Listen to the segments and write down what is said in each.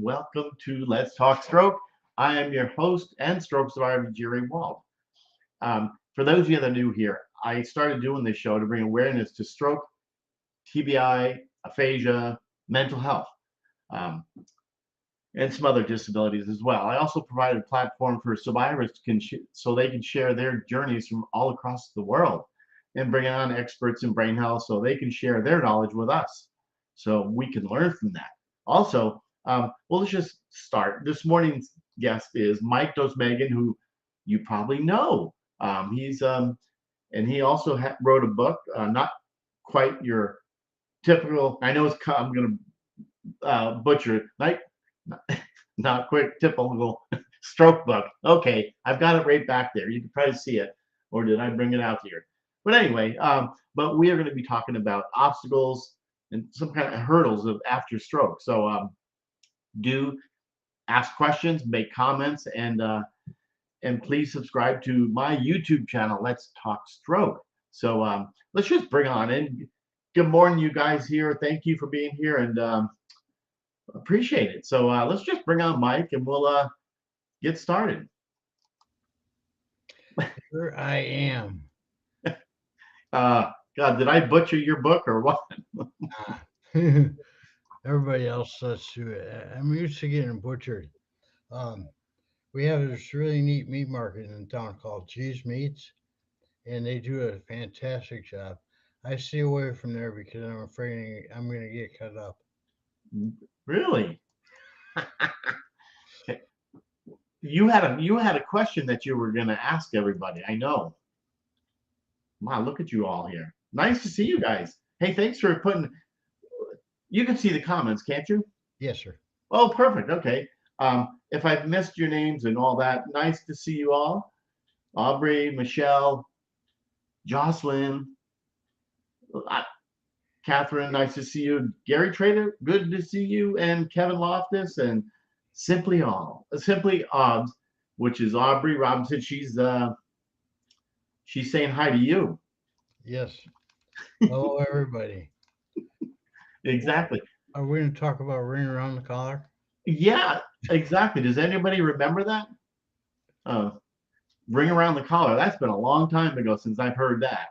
Welcome to Let's Talk Stroke. I am your host and stroke survivor, Jerry Wald. For those of you that are new here, I started doing this show to bring awareness to stroke, TBI, aphasia, mental health, um, and some other disabilities as well. I also provided a platform for survivors so they can share their journeys from all across the world and bring on experts in brain health so they can share their knowledge with us so we can learn from that. Also, well, let's just start. This morning's guest is Mike Dosemagen, who you probably know. He's and he also wrote a book, not quite your typical. I know I'm going to butcher it. Not quick typical stroke book. Okay, I've got it right back there. You can probably see it, or did I bring it out here? But anyway, but we are going to be talking about obstacles and some kind of hurdles of after stroke. So do ask questions, make comments, and please subscribe to my YouTube channel. Let's Talk Stroke. So let's just bring on in. Good morning, you guys here. Thank you for being here and appreciate it. So let's just bring on Mike and we'll get started. Here I am. God, did I butcher your book or what? Everybody else does too. I'm used to getting butchered. Um, we have this really neat meat market in town called Cheese Meats, and they do a fantastic job. I stay away from there because I'm afraid I'm going to get cut up. Really? You had a question that you were going to ask everybody. I know. Wow, look at you all here. Nice to see you guys. Hey, thanks for putting. You can see the comments, can't you? Yes, sir. Oh, perfect. Okay. If I've missed your names and all that, nice to see you all. Aubrey, Michelle, Jocelyn, uh, Catherine, nice to see you. Gary Trader, good to see you. And Kevin Loftus and Simply Odds, which is Aubrey Robinson. She's saying hi to you. Yes. Hello, everybody. Well, Exactly. are we going to talk about ring around the collar? Yeah, exactly. Does anybody remember that? Uh, Ring around the collar. That's been a long time ago since I've heard that.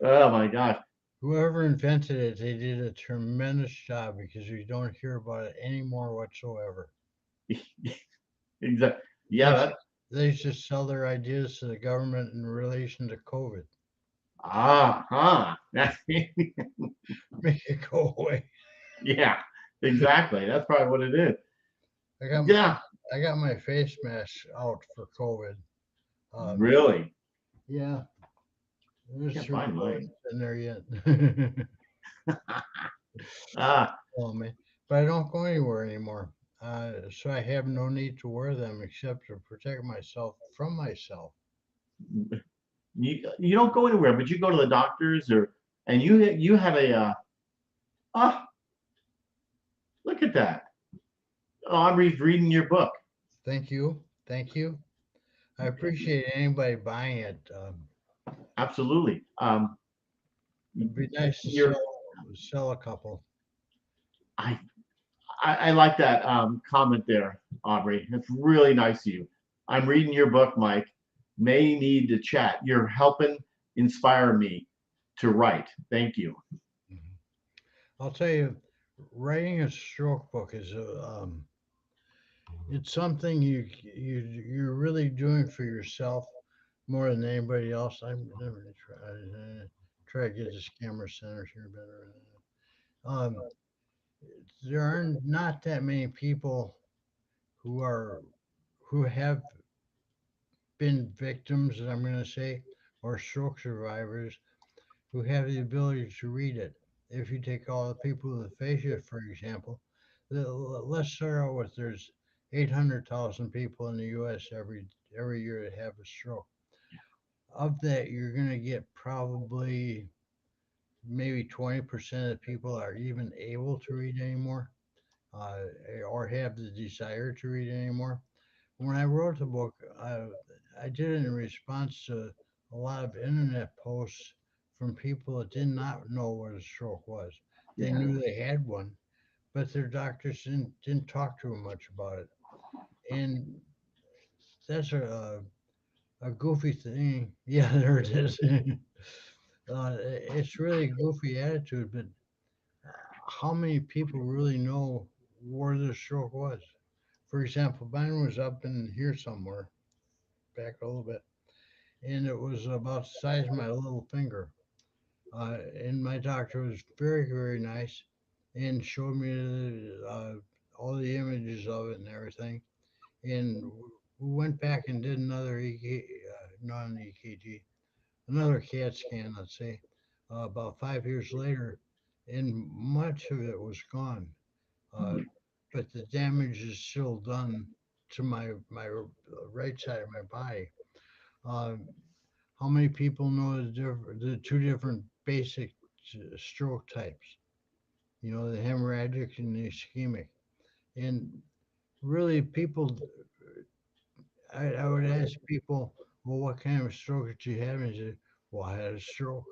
Oh my gosh. Whoever invented it, they did a tremendous job because we don't hear about it anymore whatsoever. Exactly. Yeah, They that they should sell their ideas to the government in relation to COVID. huh. Make it go away. Yeah, exactly. That's probably what it is. I got Yeah, I got my face mask out for COVID. Um, really. yeah, there's Can't three find bullets mine. in there yet. Ah, Oh man, but I don't go anywhere anymore. So I have no need to wear them except to protect myself from myself. you don't go anywhere, but you go to the doctors and you had a ah look at that. Aubrey's reading your book. Thank you, thank you. I appreciate anybody buying it. Absolutely. It'd be nice to You're sell a couple. I I like that comment there, Aubrey. It's really nice of you. I'm reading your book, Mike. May need to chat. You're helping inspire me to write. Thank you. Mhm. I'll tell you, writing a stroke book is it's something you're really doing for yourself more than anybody else. I'm never try to get this camera centered here better. Um, there are not that many people who are who have been victims, I'm going to say, or stroke survivors who have the ability to read it. If you take all the people with aphasia, for example, let's start out with there's 800,000 people in the U.S. every year that have a stroke. Of that, you're going to get probably maybe 20% of the people are even able to read anymore, uh, or have the desire to read anymore. When I wrote the book, I did it in response to a lot of internet posts from people that did not know what a stroke was. They Yeah. knew they had one, but their doctors didn't talk to them much about it. And that's a goofy thing. Yeah, there it is. It's really a goofy attitude, but how many people really know where the stroke was? For example, mine was up in here somewhere, back a little bit, and it was about the size of my little finger. And my doctor was very, very nice and showed me all the images of it and everything. And we went back and did another not an EKG, another CAT scan, let's say, about 5 years later, and much of it was gone. Uh, but the damage is still done to my right side of my body. Uh, how many people know the two different basic stroke types? You know, the hemorrhagic and the ischemic. And really, I would ask people, well, what kind of stroke did you have? And they say, well, I had a stroke.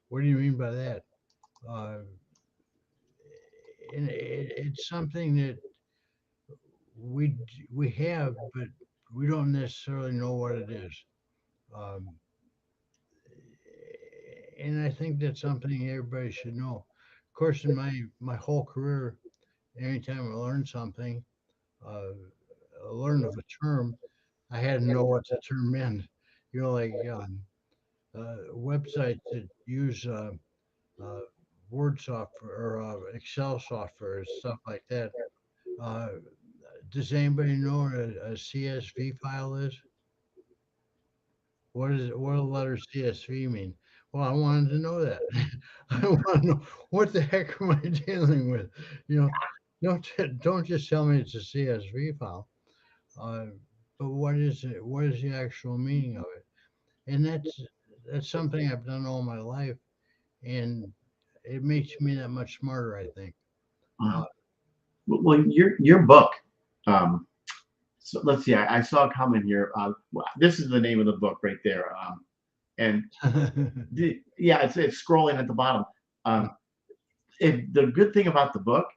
What do you mean by that? Uh, and it's something that we have, but we don't necessarily know what it is. Um, and I think that's something everybody should know. Of course, in my whole career, anytime I learned something, uh, I learned of a term, I had to know what the term meant. You know, like websites that use uh, Word software or Excel software and stuff like that. Uh, does anybody know what a CSV file is? What do the letter CSV mean? Well, I wanted to know that. I want to know what the heck am I dealing with? You know, don't just tell me it's a CSV file. Uh, but what is it? What is the actual meaning of it? And that's something I've done all my life, and it makes me that much smarter. I think. Uh, Well, your book. Um, so let's see. I saw a comment here. This is the name of the book right there. And yeah, it's scrolling at the bottom. Um, the good thing about the book,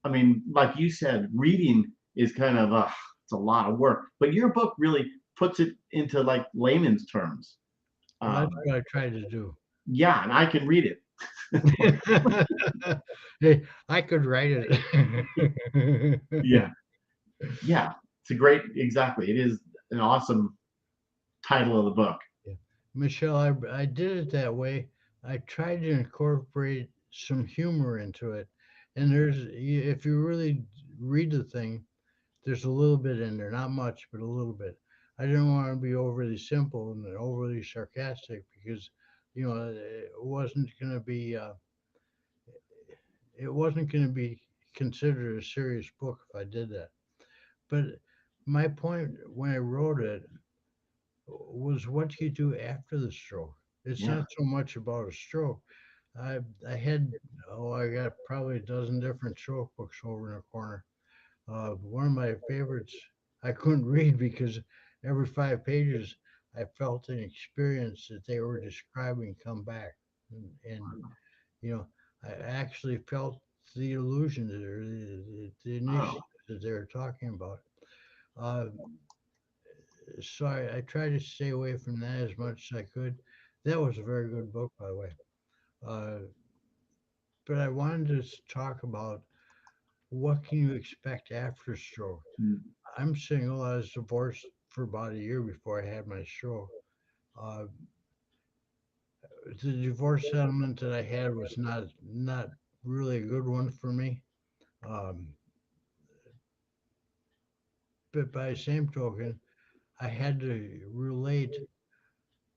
I mean, like you said, reading is kind of it's a lot of work, but your book really puts it into like layman's terms. well, that's Um, what I tried to do. yeah, and I can read it. Hey, I could write it. Yeah, yeah, it's a great, exactly. It is an awesome title of the book. Yeah. Michelle, I did it that way. I tried to incorporate some humor into it. And if you really read the thing, there's a little bit in there, not much, but a little bit. I didn't want to be overly simple and overly sarcastic because, it wasn't going to be considered a serious book if I did that. But my point when I wrote it was what you do after the stroke. It's Yeah. not so much about a stroke. I I had I got probably a dozen different stroke books over in the corner. One of my favorites I couldn't read because every 5 pages I felt an experience that they were describing come back, and you know I actually felt the illusion or the Oh, initiative that they were talking about. Uh, so I tried to stay away from that as much as I could. That was a very good book, by the way. Uh, but I wanted to talk about what can you expect after stroke. mm, I'm single. I was divorced for about a year before I had my stroke. Uh, the divorce settlement that I had was not really a good one for me. Um, but by the same token, I had to relate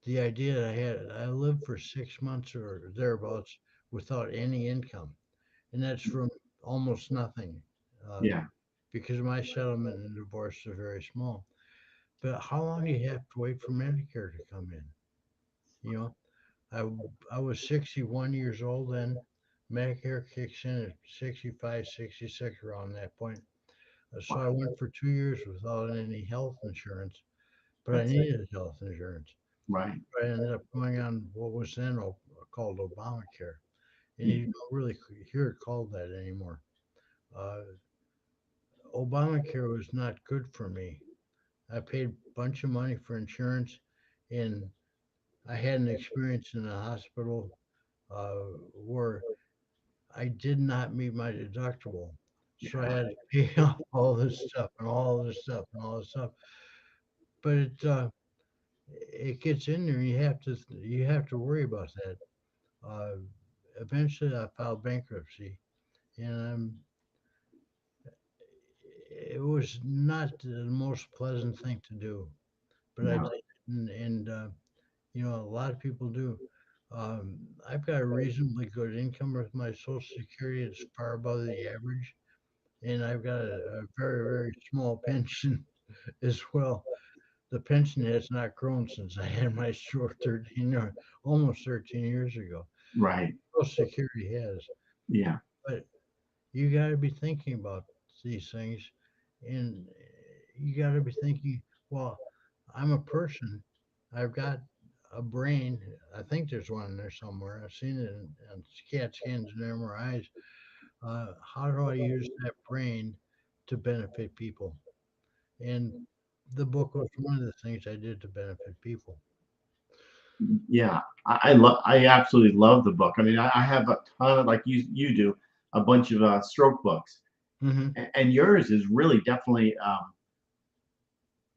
the idea that I lived for 6 months or thereabouts without any income, and that's from almost nothing, uh, yeah. because my settlement and divorce are very small. But how long do you have to wait for Medicare to come in? You know, I was 61 years old then. Medicare kicks in at 65, 66 around that point. So I went for 2 years without any health insurance, but I That's needed health insurance. right. I ended up going on what was then called Obamacare. and you don't really hear it called that anymore. Uh, Obamacare was not good for me. I paid a bunch of money for insurance, and I had an experience in a hospital where I did not meet my deductible. So I had to pay off all this stuff and all this stuff and all this stuff. But it gets in there. And you have to worry about that. Uh, Eventually, I filed bankruptcy, and it was not the most pleasant thing to do, but I did, No. it. And a lot of people do. I've got a reasonably good income with my Social Security. It's far above the average, and I've got a very, very small pension as well. The pension has not grown since I had my stroke 13 or almost 13 years ago. Right. Social Security has, Yeah. but you got to be thinking about these things, and you got to be thinking, well, I'm a person. I've got a brain. I think there's one in there somewhere. I've seen it in CAT scans and MRIs. How do I use that brain to benefit people? And the book was one of the things I did to benefit people. Yeah. I absolutely love the book. I mean, I have a ton of, like you do, a bunch of stroke books, Hmm. and yours is really definitely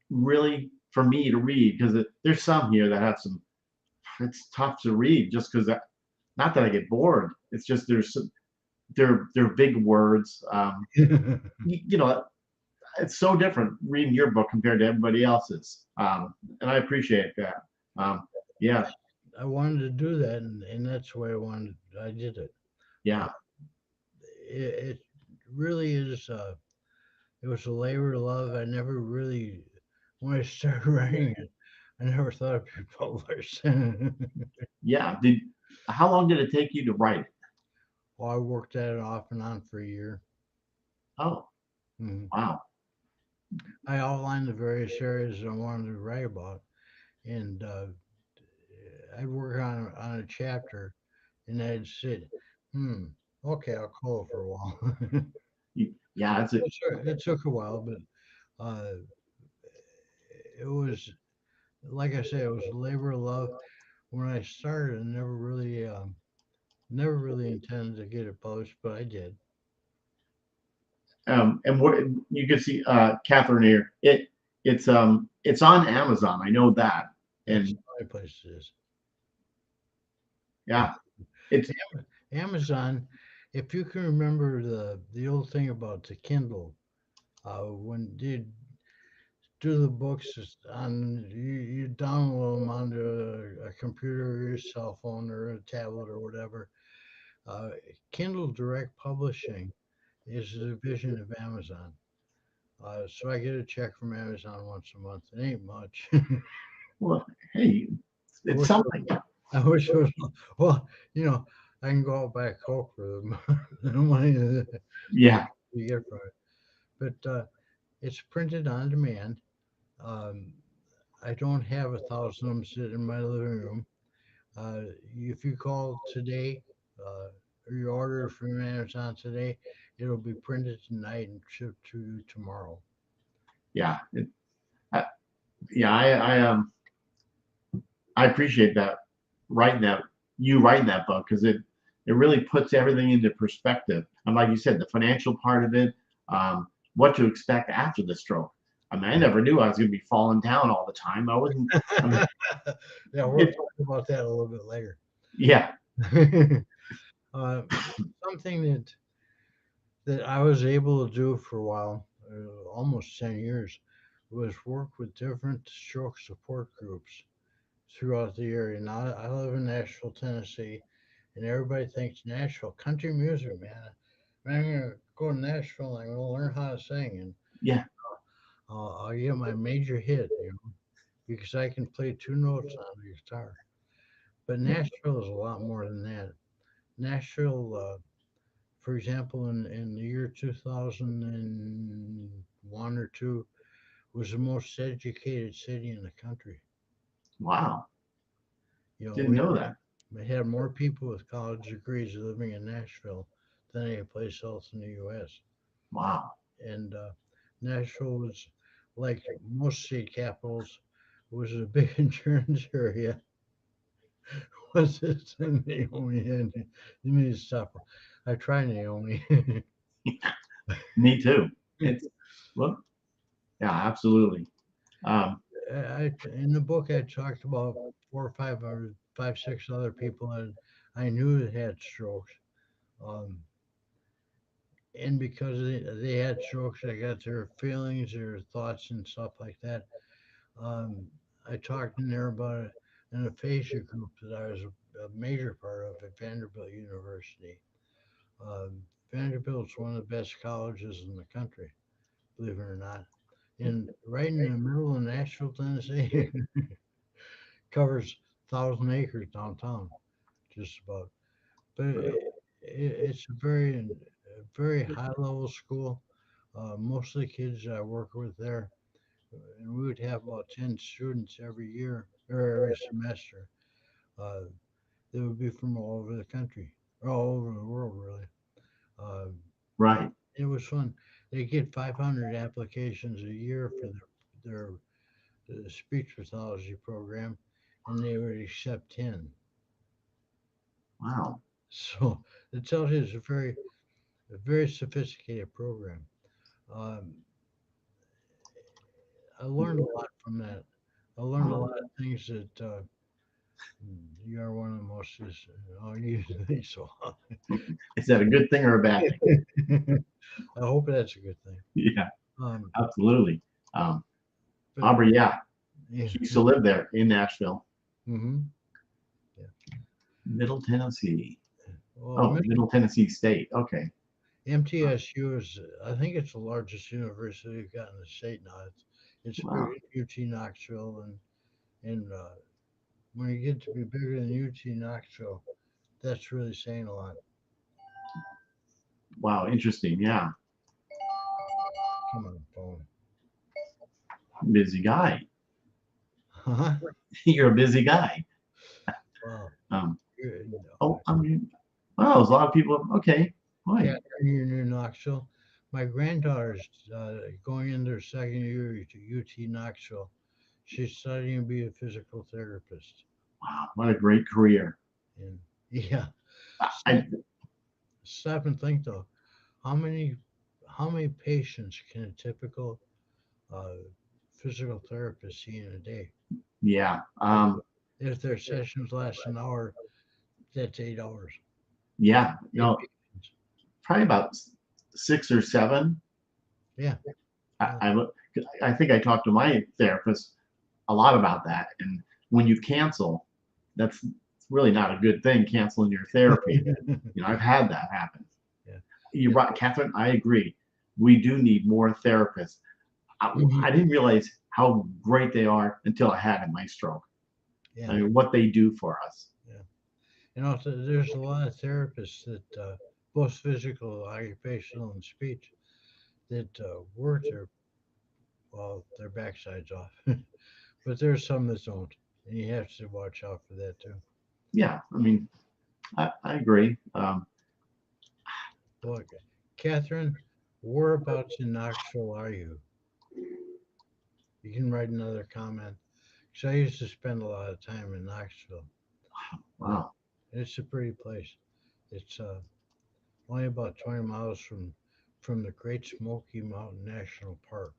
really for me to read because there's some here that have some. It's tough to read just because not that I get bored. It's just they're big words. You know, it's so different reading your book compared to everybody else's, and I appreciate that. Um, yeah, I wanted to do that, and that's the way I wanted. I did it. Uh, yeah, it really is. It was a labor of love. I never really, when I started writing it, I never thought I'd be published. yeah. How long did it take you to write it? Well, I worked at it off and on for a year. Oh, Mhm. wow. I outlined the various areas I wanted to write about, and I'd work on a chapter, and I'd sit, hmm, okay, I'll call it for a while. Yeah, It took a while, but uh, it was, like I say, it was a labor of love. When I started, I never really intended to get it published, but I did. and what you can see, Catherine here. It's on Amazon. I know that, That's and the only place it is. yeah, it's Amazon, if you can remember the old thing about the Kindle, when you do the books you download them onto a computer or your cell phone or a tablet or whatever. Uh, Kindle Direct Publishing is a division of Amazon. So I get a check from Amazon once a month. It ain't much. well, hey, I it's wish it something. I wish it was, well, I can go out buy a Coke for the money that Yeah, you get from it. But it's printed on demand. Um, I don't have 1,000 of them sitting in my living room. If you call today, or you order from Amazon today, it'll be printed tonight and shipped to you tomorrow. yeah, I, yeah. I appreciate that writing that you writing that book because it really puts everything into perspective. And like you said, the financial part of it, what to expect after the stroke. I mean, I never knew I was going to be falling down all the time. I wasn't. I mean, Yeah, we'll it, talk about that a little bit later. yeah, uh, Something that I was able to do for a while, almost 10 years, was work with different stroke support groups throughout the area. Now, I live in Nashville, Tennessee, and everybody thinks Nashville, country music, man. Man, I'm going to go to Nashville and I'm going to learn how to sing, and yeah, I'll get my major hit, because I can play two notes on the guitar. But yeah. Nashville is a lot more than that. Nashville, for example, in the year 2001 or two, was the most educated city in the country. Wow, You know, didn't we know that. We had more people with college degrees living in Nashville than any place else in the U.S. Wow. And Nashville was like most state capitals, was a big insurance area. Was this Naomi? And you need to stop. I try Naomi. Me too. It's look, yeah, absolutely. Um, In the book, I talked about four or five or five, six other people that I knew that had strokes. Um, and because they had strokes, I got their feelings, their thoughts, and stuff like that. Um, I talked in there about an aphasia group that I was a major part of at Vanderbilt University. Um, Vanderbilt's one of the best colleges in the country, believe it or not. And right in the middle of Nashville, Tennessee, covers 1,000 acres downtown, just about. But it's a very high level school. Most of the kids I work with there, and we would have about 10 students every year or every semester. Uh, they would be from all over the country, or all over the world, really. Uh, right. it was fun. They get 500 applications a year for their speech pathology program, and they would accept 10. Wow. So it tells you it's a very sophisticated program. Um, I learned a lot from that. I learned a lot of things that you are one of the most. Oh, you think so? Is that a good thing or a bad thing? I hope that's a good thing. Yeah, Um, absolutely. Um, but Aubrey, yeah, yeah, she used to live there in Nashville, hmm yeah. Middle Tennessee. Well, Oh, Middle Tennessee State. Okay. MTSU is, I think it's the largest university we've got in the state now. It's bigger Wow. than UT Knoxville, and when you get to be bigger than UT Knoxville, that's really saying a lot. Wow. Interesting. Yeah. Come on, phone. Busy guy. Huh? You're a busy guy. Wow. Um, Good. oh, I mean, wow, there's a lot of people. Okay. Boy. Catherine, you're near Knoxville. My granddaughter's going in their second year to UT Knoxville. She's studying to be a physical therapist. Wow. What a great career. And yeah, stop, I, stop and think though. How many how many patients can a typical uh, physical therapist see in a day? yeah. If if their sessions last an hour, that's 8 hours. Yeah. Eight No, patients. probably about 6 or 7. Yeah. I, I, I think I talked to my therapist a lot about that. And when you cancel, that's really not a good thing, canceling your therapy. I've had that happen. Yeah. You're right, Catherine. I agree. We do need more therapists. I Mhm. didn't realize how great they are until I had my stroke. I Yeah. mean, what they do for us. Yeah. There's a lot of therapists that, both physical, occupational, and speech, that work their backsides off. But there's some that don't, and you have to watch out for that too. Yeah, I mean, I agree. Look, Catherine, whereabouts in Knoxville are you? You can write another comment. Because I used to spend a lot of time in Knoxville. Uh, Wow. it's a pretty place. It's only about 20 miles from the Great Smoky Mountain National Park,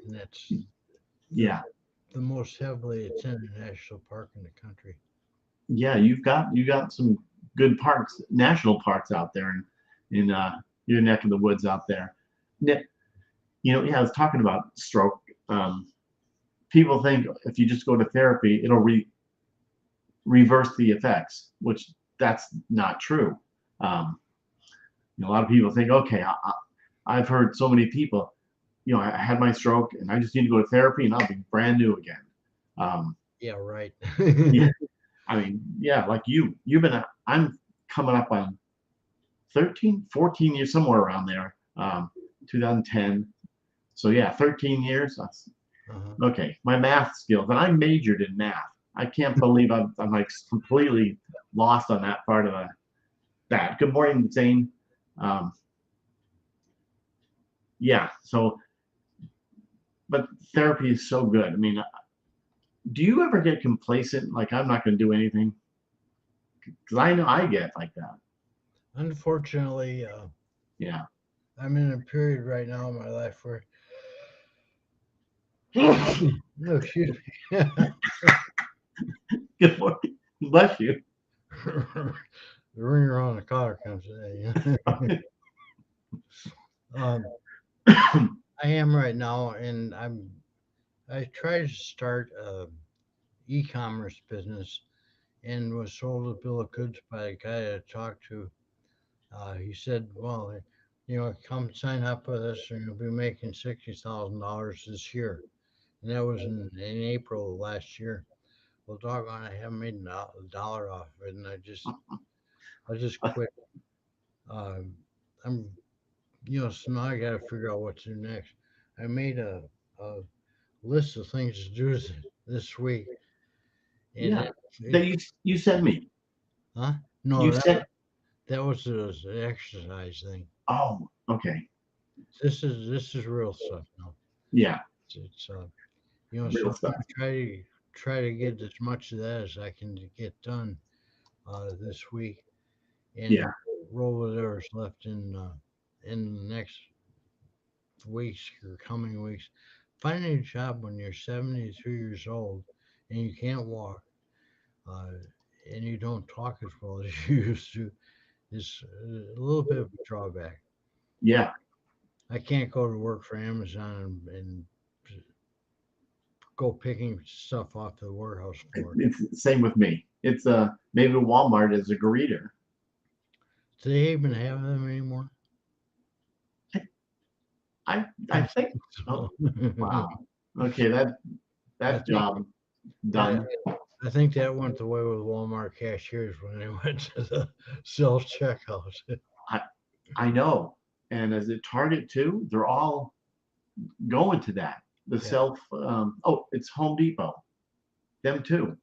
and that's the Yeah, the most heavily attended national park in the country. yeah. You got some good parks, national parks out there in your neck of the woods out there. Yeah, I was talking about stroke. People think if you just go to therapy, it'll reverse the effects, which that's not true. Um, a lot of people think, okay, I've heard so many people, I had my stroke and I just need to go to therapy and I'll be brand new again. Um, Yeah, right. yeah, I mean, yeah, like you've been, I'm coming up on 13, 14 years, somewhere around there, 2010. So yeah, 13 years. That's Uh-huh. okay. My math skills, and I majored in math. I can't believe I'm like completely lost on that part of that. Good morning, Zane. Um, yeah. So, but therapy is so good. I mean, do you ever get complacent? Like I'm not going to do anything because I know I get like that. Unfortunately, Yeah. I'm in a period right now in my life where, no, excuse me, Good morning. Bless you. the ringer on the collar comes today. um, I am right now, and I tried to start a e-commerce business and was sold a bill of goods by a guy I talked to. He said, "Well, come sign up with us, and you'll be making $60,000 this year." And that was in April of last year. Well, doggone, I haven't made a dollar off of it, and I just quit. Um, I'm, so now I got to figure out what to do next. I made a list of things to do this week, and Yeah. That you sent me. huh? No, You sent. that was the exercise thing. Oh, okay. This is real stuff now. Yeah. It's so Real I'm stuff. gonna try to get as much of that as I can get done this week, and Yeah. roll whatever's left in the next weeks or coming weeks. Finding a job when you're 73 years old and you can't walk, uh, and you don't talk as well as you used to is a little bit of a drawback. Yeah. I can't go to work for Amazon and go picking stuff off the warehouse floor. It's the same with me. It's maybe Walmart is a greeter. Do they even have them anymore? I I think. think Oh, so. wow. Okay, I that think job that done. I think that went the way with Walmart cashiers when they went to the self checkouts. I I know. And as a Target too, they're all going to that. The Yeah. self. Oh, it's Home Depot. Them too.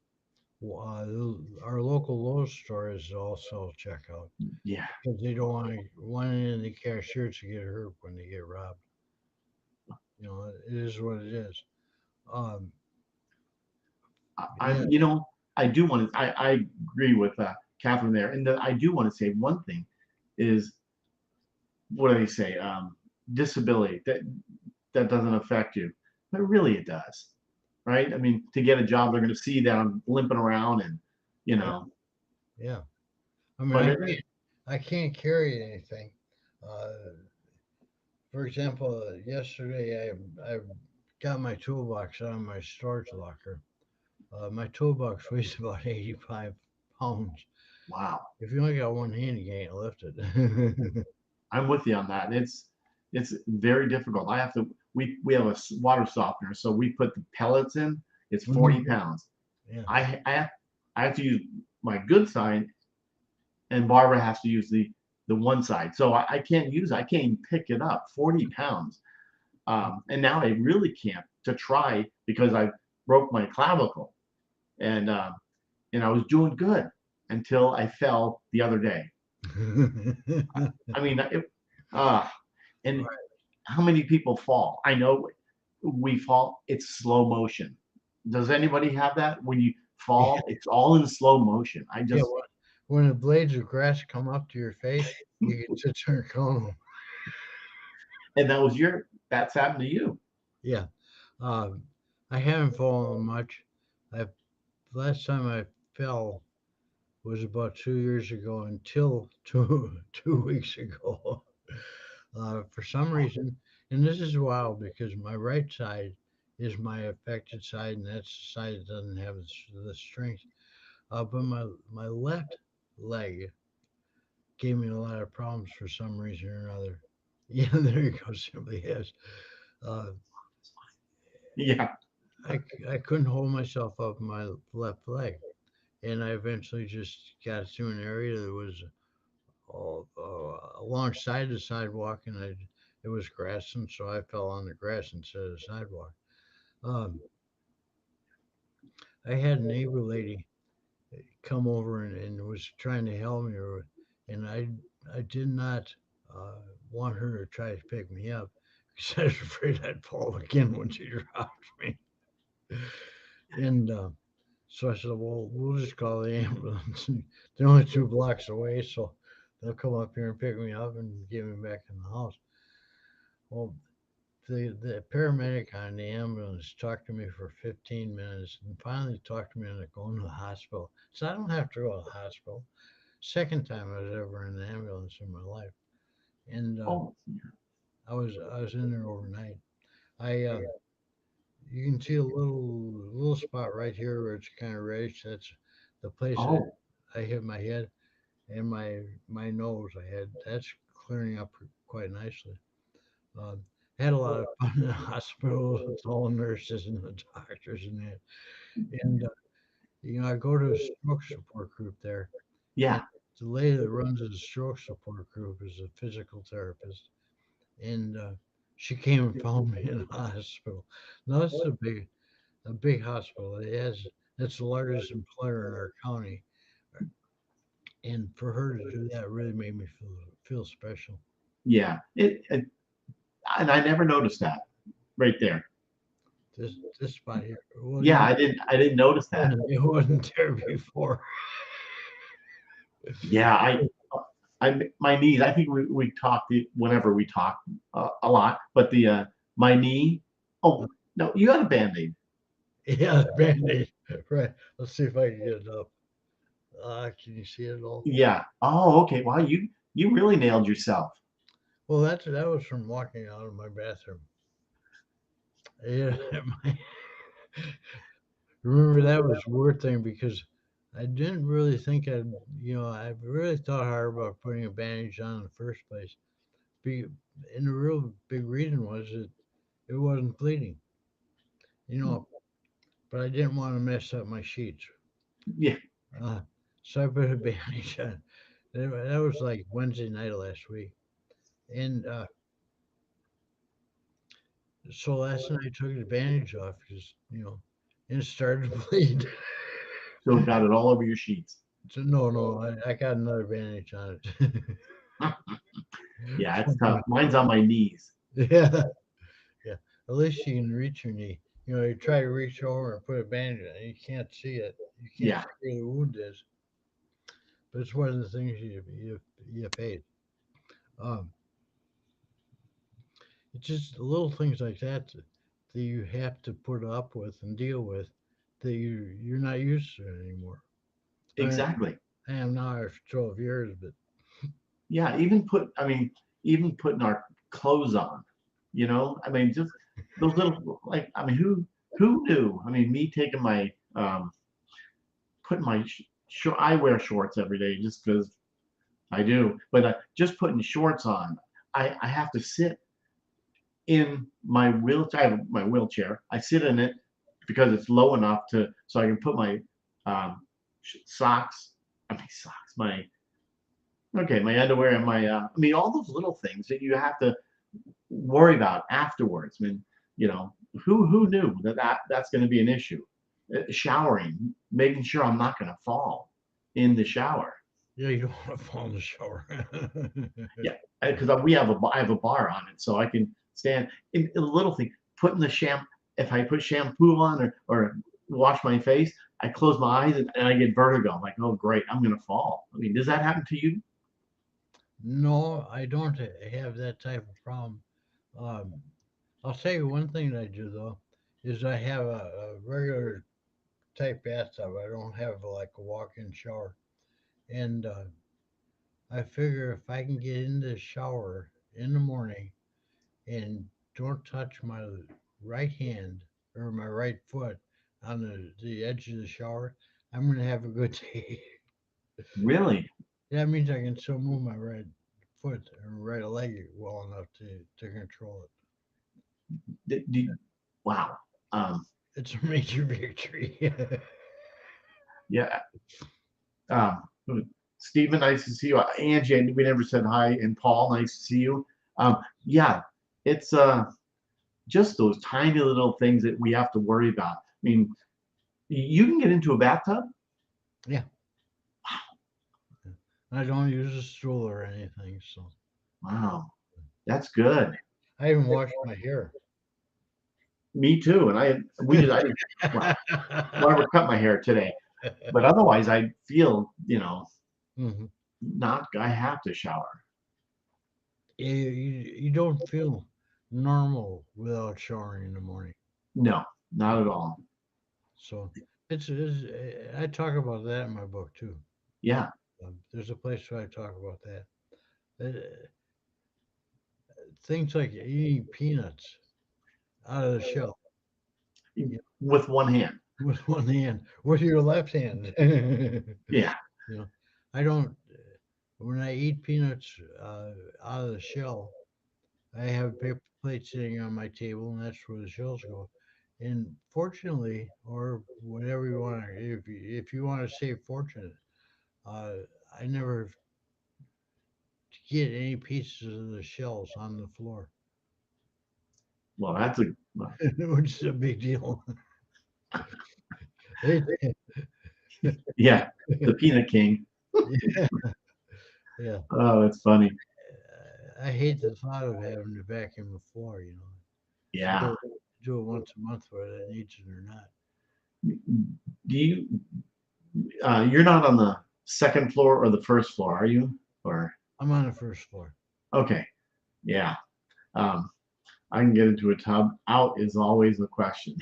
Our local Lowe's store is all self checkout Yeah. because they don't want any of the cashiers to get hurt when they get robbed. It is what it is. Um, I yeah, I do want to. I agree with Catherine there, and I do want to say one thing is what do they say? Disability that doesn't affect you, but really it does, right? I mean, to get a job, they're going to see that I'm limping around, and you yeah, know, yeah. I mean, but I can't carry anything. Uh, for example, yesterday I got my toolbox out of my storage locker. My toolbox weighs about 85 pounds. wow, If you only got one hand, you can't lift it. I'm with you on that. It's very difficult. I have to. We have a water softener, so we put the pellets in. It's Mhm. 40 pounds. Yeah. I have to use my good side, and Barbara has to use the one side. So I can't use. I can't even pick it up. 40 pounds. And now I really can't to try because I broke my clavicle, and I was doing good until I fell the other day. I mean, uh, and Right. how many people fall? I know we fall. It's slow motion. Does anybody have that when you Yeah. fall? It's all in slow motion. I Yeah. just When the blades of grass come up to your face, you get to turn calm. and that's happened to you. Yeah. Um, I haven't fallen much. I Last time I fell was about 2 years ago until two weeks ago. For some reason, and this is wild because my right side is my affected side, and that's the side that doesn't have the strength. But my left leg gave me a lot of problems for some reason or another. Yeah, there you go. Simply has. Uh, Yeah, I couldn't hold myself up my left leg, and I eventually just got to an area that was alongside the sidewalk, and it was grass, and so I fell on the grass instead of the sidewalk. Um, I had a neighbor lady come over and was trying to help me, and I did not uh, want her to try to pick me up because I was afraid I'd fall again when she dropped me. And so I said, well, we'll just call the ambulance. And they're only 2 blocks away, so they'll come up here and pick me up and get me back in the house. Well, the paramedic on the ambulance talked to me for 15 minutes and finally talked to me into going to the hospital. So I don't have to go to the hospital. Second time I was ever in an ambulance in my life, and Oh, I was in there overnight. I You can see a little spot right here where it's kind of reddish. That's the place that oh, I hit my head and my nose. I had that's clearing up quite nicely. Um, had a lot of fun in the hospital with all the nurses and the doctors and that. And I go to a stroke support group there, and yeah, the lady that runs the stroke support group is a physical therapist, and she came and found me in the hospital. Now it's a big hospital. It's the largest employer in our county, and for her to do that really made me feel special. yeah. And I never noticed that right there. This spot here, well, Yeah, I didn't notice that. it wasn't there before. Yeah, my knees. I think we talked whenever we talk a lot, but my knee. Oh no, you had a band-aid. Yeah, band-aid. Right. Let's see if I can get it up. Can you see it all? Yeah. Oh, okay. Wow, you really nailed yourself. Well, that was from walking out of my bathroom. Yeah, remember that was a weird thing because I didn't really think I really thought hard about putting a bandage on in the first place. Be, and the real big reason was that it wasn't bleeding, you know, but I didn't want to mess up my sheets. Yeah. Uh, so I put a bandage on. That was like Wednesday night of last week. And so last night I took the bandage off because, and it started to bleed. So got it all over your sheets. So no, no, I got another bandage on it. Yeah, it's tough. Mine's on my knees. Yeah, yeah. At least you can reach your knee. You try to reach over and put a bandage on it, you can't see it. You can't Yeah, see where the wound is. But it's one of the things you face. Um, it's just little things like that you have to put up with and deal with that you're not used to anymore. I exactly. I am now after 12 years, but Yeah, I mean, even putting our clothes on, I mean, just those little, like, I mean, who knew? I mean, me taking putting my I wear shorts every day just because I do, but just putting shorts on, I have to sit in my wheelchair. I have my wheelchair. I sit in it because it's low enough so I can put my um, socks. I mean socks. My underwear and I mean all those little things that you have to worry about afterwards. I mean, you know, who knew that's going to be an issue? Showering, making sure I'm not going to fall in the shower. yeah, you don't want to fall in the shower. Yeah, because I have a bar on it, so I can stand in a little thing. Putting the shampoo. If I put shampoo on or wash my face, I close my eyes and I get vertigo. I'm like, oh great, I'm gonna fall. I mean, does that happen to you? No, I don't have that type of problem. Um, I'll tell you one thing that I do though is I have a regular type bathtub. I don't have like a walk-in shower, and I figure if I can get in the shower in the morning and don't touch my right hand or my right foot on the edge of the shower, I'm gonna have a good day. Really? That means I can still move my right foot or right leg well enough to control it. Wow. Um, It's a major victory. yeah. Um, Stephen, nice to see you. Angie, we never said hi, and Paul, nice to see you. Yeah, it's just those tiny little things that we have to worry about. I mean, You can get into a bathtub? Yeah. I don't use a stool or anything, so Wow, that's good. I even wash my hair. Me too. And I didn't, well, whatever, cut my hair today. But otherwise, I feel, Mhm. not, I have to shower. You don't feel normal without showering in the morning. No, not at all. So it's I talk about that in my book too. Yeah. There's a place where I talk about that. Uh, Things like eating peanuts out of the shell, you With one hand. know, with one hand, with your left hand. Yeah. You know, I don't. When I eat peanuts out of the shell, I have a paper plate sitting on my table, and that's where the shells go. And fortunately, or whatever you want, if you want to say fortunate, uh, I never get any pieces of the shells on the floor, Well, well, which is a big deal. It, yeah, the peanut king. yeah, yeah. Oh, it's funny. I hate the thought of having to vacuum the floor. Yeah. Do it once a month, whether it needs it or not. Do you, you're not on the second floor or the first floor, are you? Or, I'm on the first floor. okay. Yeah. Um, I can get into a tub. Out is always the question.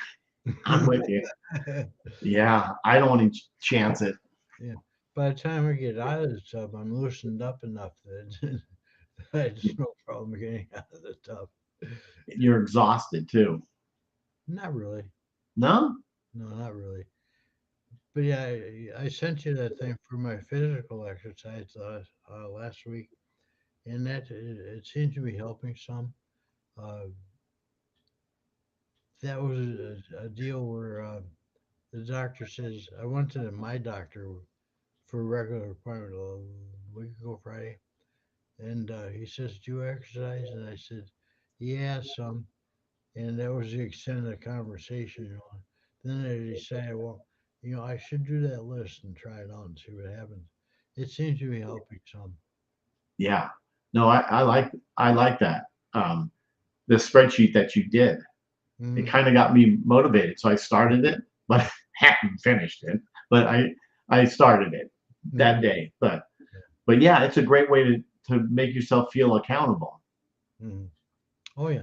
I'm with you. Yeah. I don't want to chance it. Yeah. By the time I get out of the tub, I'm loosened up enough that it's no problem getting out of the tub. You're exhausted too. Not really. No? No, not really. But yeah, I sent you that thing for my physical exercise last week, and it seems to be helping some. Uh, that was a deal where the doctor says I went to my doctor for a regular appointment a week ago Friday, and he says, "Do you exercise?" And I said, "Yeah, some." And that was the extent of the conversation. Then I decided, well, I should do that list and try it out and see what happens. It seems to be helping some. Yeah. No, I like that. The spreadsheet that you did, it Mm, kind of got me motivated. So I started it, but hadn't finished it. But I started it that mm, day. But yeah, it's a great way to make yourself feel accountable. mm. Oh yeah.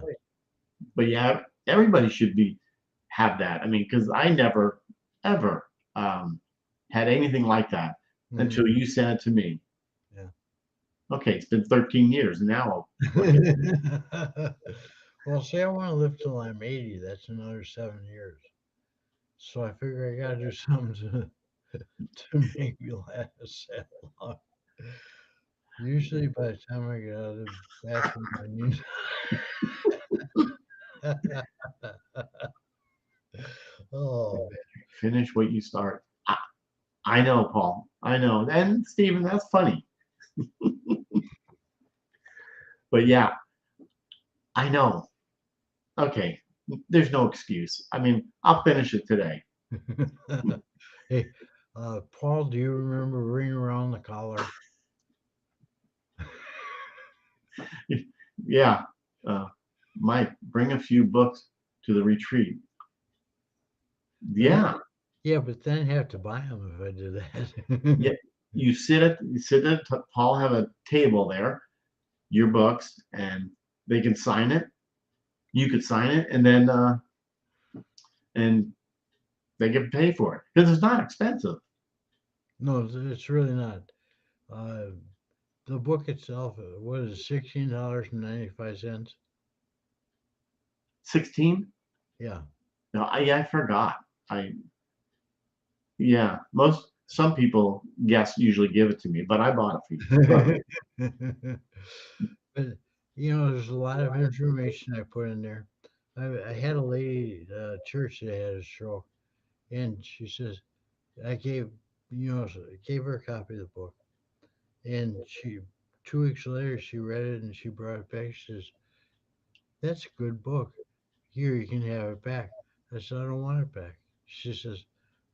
But yeah, everybody should be have that. I mean, because I never ever um, had anything like that Mm, until you sent it to me. yeah. Okay, it's been 13 years and now I'll look at it. Well, say I want to live till I'm 80. That's another 7 years. So I figure I got to do something to make me last that long. Usually by the time I get out of the bathroom, I need. Oh Finish what you start. I know, Paul. I know. And Stephen, that's funny. But yeah, I know. Okay, there's no excuse. I mean, I'll finish it today. man. Hey, Paul, do you remember Ring Around the Collar? Yeah. Uh, Mike, bring a few books to the retreat. But Yeah. yeah, but then have to buy them if I did Yeah. that. You sit at Paul have a table there, your books, and they can sign it. You could sign it, and they can pay for it because it's not expensive. No, it's really not. Uh, the book itself, what is it, $16.95? 16? Yeah. No, I forgot. I Yeah, some people guess usually give it to me, but I bought it for you. But there's a lot of information I put in there. I had a lady at church that had a stroke, and she says I gave her a copy of the book, and she 2 weeks later she read it and she brought it back. She says, "That's a good book. Here, you can have it back." I said, "I don't want it back." She says,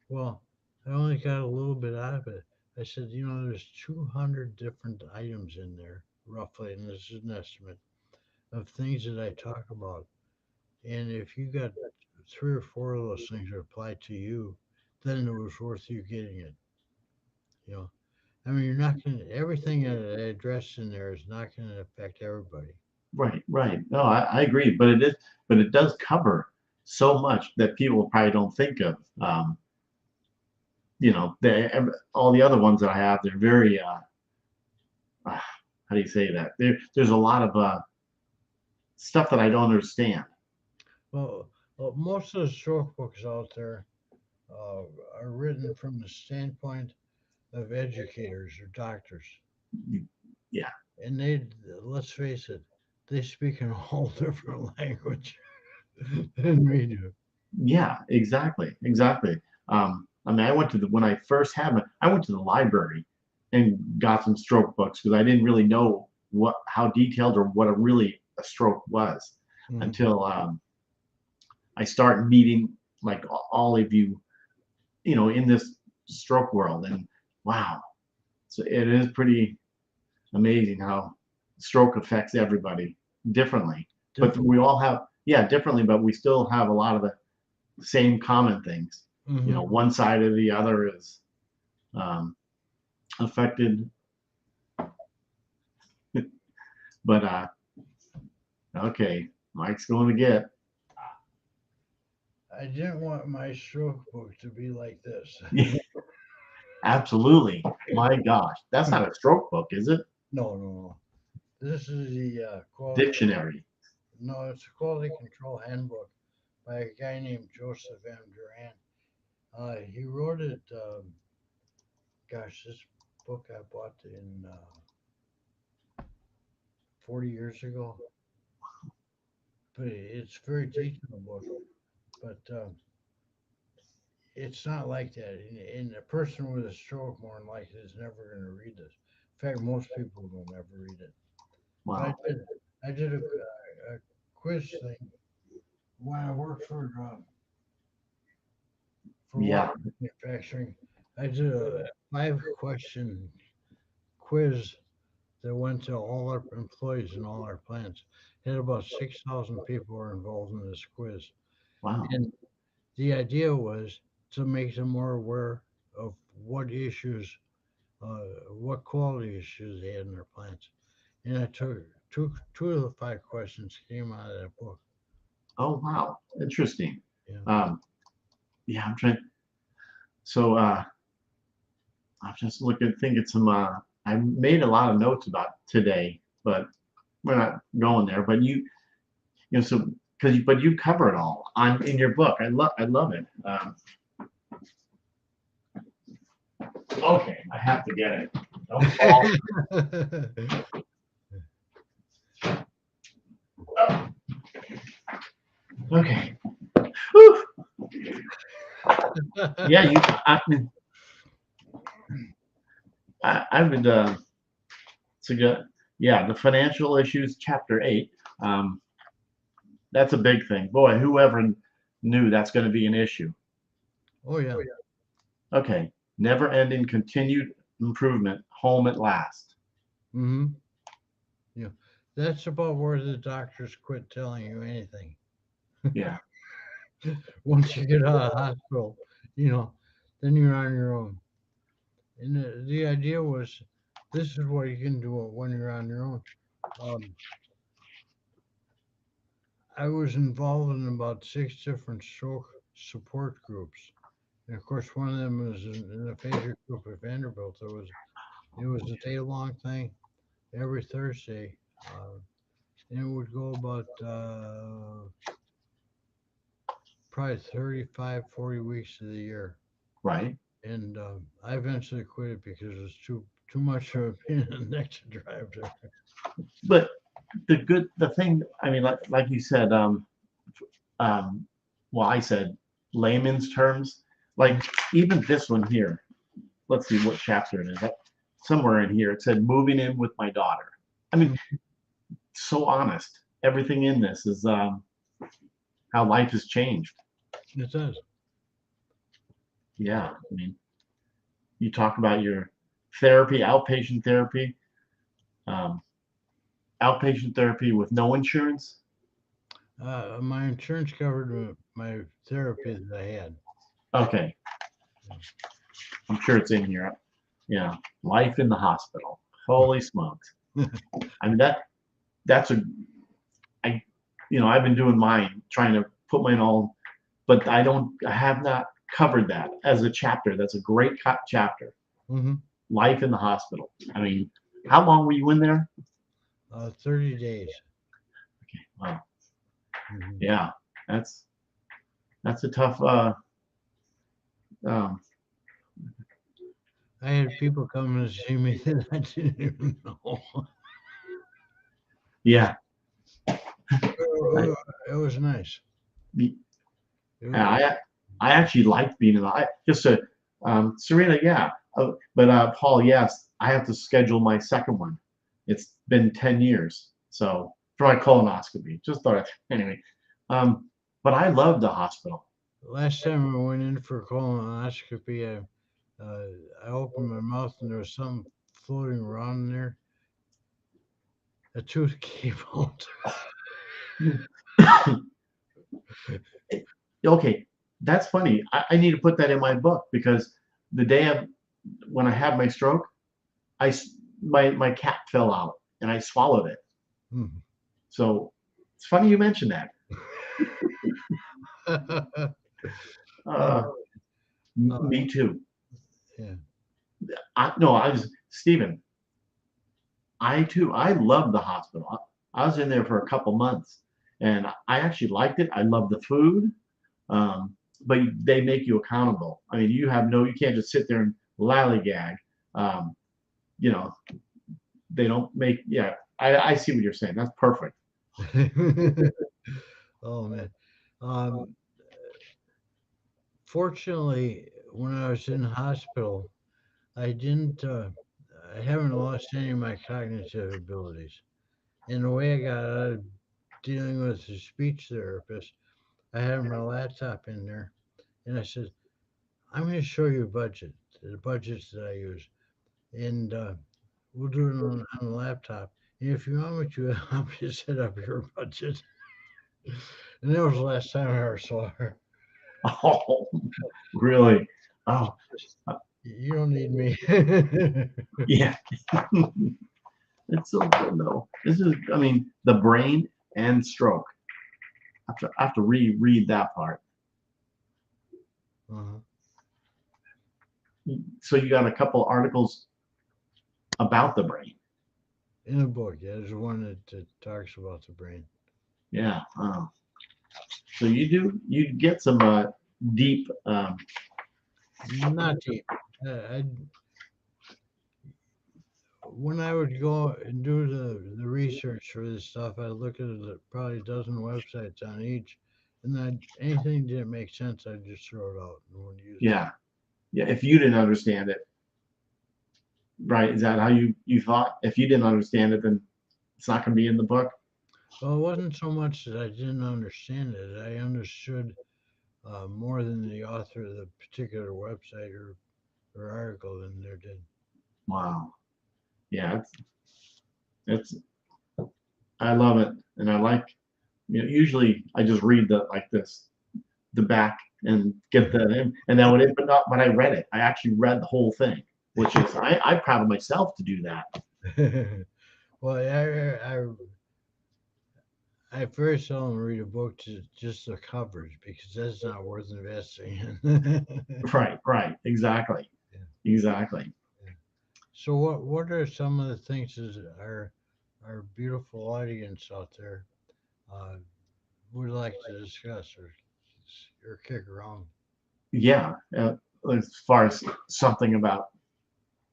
Well, I only got a little bit out of it. I said, there's 200 different items in there, roughly, and this is an estimate of things that I talk about. And if you got three or four of those things that apply to you, then it was worth you getting it. You know, I mean, you're not going to, everything that I addressed in there is not going to affect everybody. Right, right. No, I agree, but it does cover so much that people probably don't think of. All the other ones that I have, they're very, uh, how do you say that? There's a lot of stuff that I don't understand. Well, most of the stroke books out there uh, are written from the standpoint of educators or doctors. Yeah, And let's face it, they speak in a whole different language than we do. yeah, exactly, exactly. I mean, when I first had them, I went to the library and got some stroke books because I didn't really know how detailed or what a stroke was Mm. until I started meeting like all of you, in this stroke world, and wow, so it is pretty amazing how stroke affects everybody differently. But Different. we all have, yeah, differently, but we still have a lot of the same common things. Hmm. One side or the other is um, affected. But okay, Mike's going to get. I didn't want my stroke book to be like this. Absolutely. My gosh, that's not a stroke book, is it? No, no, no. This is the quality. Dictionary. No, it's a quality control handbook by a guy named Joseph M. Duran. He wrote it. Gosh, this book I bought in 40 years ago, but it's a very detailed book. But it's not like that. And a person with a stroke, more than likely, is never going to read this. In fact, most people don't ever read it. But Wow. I did a quiz thing when I worked for Yeah. water manufacturing. I did a 5 question quiz that went to all our employees in all our plants. Had about 6,000 people were involved in this quiz, Wow. and the idea was to make them more aware of what quality issues they had in their plants. And I took two of the 5 questions came out of that book. Oh, wow. Interesting. Yeah. Um, yeah, I'm trying. So I'm just looking, thinking some. I made a lot of notes about today, but we're not going there. But so but you cover it all on in your book. I love it. Okay, I have to get it. Don't fall. Okay. Whew. Yeah, I would suggest. Yeah, the financial issues, chapter 8. Um, that's a big thing. Boy, whoever knew that's going to be an issue. Oh yeah. Okay, never ending continued improvement, home at last. Hmm. Yeah. That's about where the doctors quit telling you anything. Yeah, Once you get out of the hospital, you know, then you're on your own. And the idea was, this is what you can do when you're on your own. Um, I was involved in about 6 different stroke support groups. And of course, one of them was in a aphasia group at Vanderbilt. It was a day-long thing every Thursday, and it would go about probably 35, 40 weeks of the year. right. And I eventually quit it because it was too much of a pain in the neck to drive there. But the thing, I mean, like you said, um, well, I said layman's terms, like even this one here. Let's see what chapter it is. Somewhere in here, it said moving in with my daughter. I mean, so honest. Everything in this is how life has changed. It does. Yeah, I mean, you talk about your therapy, um, outpatient therapy with no insurance. My insurance covered my therapy that I had. Okay, I'm sure it's in here. Yeah, life in the hospital. Holy smokes! I mean that's a I, I've been doing mine, trying to put mine all, but I have not covered that as a chapter. That's a great chapter. Hmm. Life in the hospital. I mean, how long were you in there? 30 days. Wow. Hmm. Yeah, that's that's a tough. Um, I had people come and see me that I didn't even know. yeah, I, It was nice. It was, I I actually liked being in the. Just a Serena, yeah, but Paul, yes, I have to schedule my second one. It's been 10 years, so for my colonoscopy. Just thought anyway. But I love the hospital. last time I went in for colonoscopy, I opened my mouth and there was something floating around in there. A tooth came out. Okay, that's funny. I need to put that in my book because the day of when I had my stroke, my cap fell out and I swallowed it. Hmm. So it's funny you mentioned that. Oh, Uh, uh, Me too. yeah. No, I was Stephen. I too. I loved the hospital. I was in there for a couple months, and I actually liked it. I loved the food, um, but they make you accountable. I mean, you can't just sit there and lollygag. Um, you know, they don't make. Yeah, I see what you're saying. That's perfect. Oh man. Um, Fortunately, when I was in hospital, I didn't. I haven't lost any of my cognitive abilities. And the way I got out of dealing with the speech therapist, I had my laptop in there, and I said, "I'm going to show you a budget, the budgets that I use, and we'll do it on the laptop. And if you want me to, I'll just set up your budget." And that was the last time I ever saw her. Oh, really? Oh, You don't need me. yeah. It's so good though. This is, I mean, the brain and stroke. I have to reread that part. Uh-huh. So you got a couple articles about the brain. In a book, yeah, there's one that talks about the brain. Yeah. So you get some deep. Not deep. I When I would go and do the research for this stuff, I'd look at probably a dozen websites on each, and then anything didn't make sense, I'd just throw it out and wouldn't use it. Yeah. Yeah. If you didn't understand it, right? Is that how you thought? If you didn't understand it, then it's not going to be in the book. Well, it wasn't so much that I didn't understand it; I understood more than the author of the particular website or article than there did. Wow. Yeah. It's I love it, and I like. Usually I just read the back and get the and that would it, but not. But I read it. I actually read the whole thing, which is I'm proud of myself to do that. Well, I very seldom read a book to just the covers because that's not worth investing in. Right, right, exactly, Yeah, exactly. yeah. So what are some of the things that our beautiful audience out there uh, would like to discuss or kick around? Yeah, as far as something about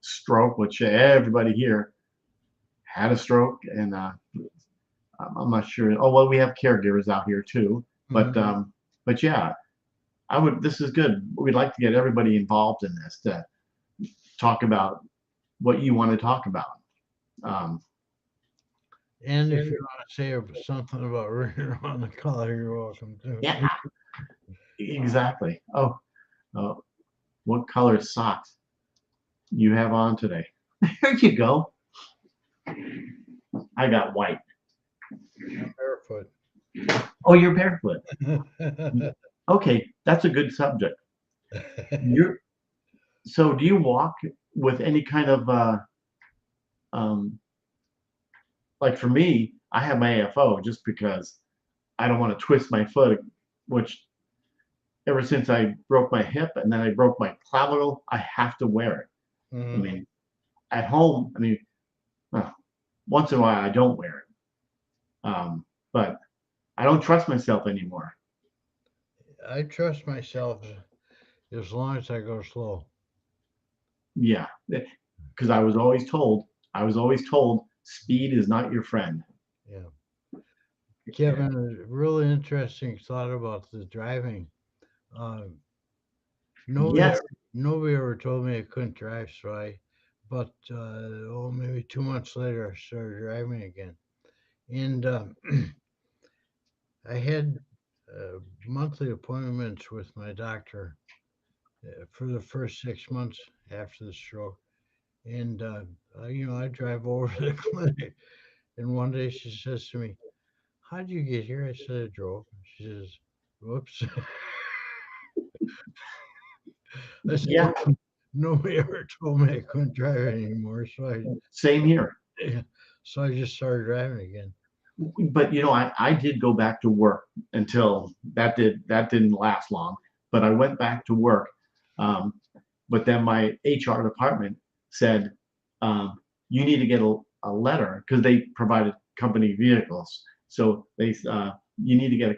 stroke, which everybody here had a stroke, and I'm not sure. Oh well, we have caregivers out here too, but Hmm. yeah, I would. This is good. We'd like to get everybody involved in this to talk about what you want to talk about. Um, And if you want to say something about running around the color, you're welcome to. yeah, exactly. Oh, what color socks you have on today. There you go. I got white. Barefoot. Oh, you're barefoot. Okay, that's a good subject. You're so do you walk with any kind of um like for me, I have my AFO just because I don't want to twist my foot, which ever since I broke my hip and then I broke my clavicle, I have to wear it. I Mhm. mean, at home, I mean, well, once in a while I don't wear it. But I don't trust myself anymore. I trust myself as long as I go slow. Yeah, because I was always told, speed is not your friend. Yeah. Yeah. Kevin, a really interesting thought about the driving. Uh, nobody, Yes. ever, nobody ever told me I couldn't drive, but maybe 2 months later, I started driving again. And I had monthly appointments with my doctor for the first 6 months after the stroke. And, I drive over to the clinic. And one day she says to me, "How'd you get here?" I said, "I drove." She says, "Whoops." I said, Yeah. Nobody ever told me I couldn't drive anymore. Same here. Yeah, so I just started driving again. But I did go back to work until that didn't last long. But I went back to work. Um, but then my HR department said, you need to get a letter because they provided company vehicles. So you need to get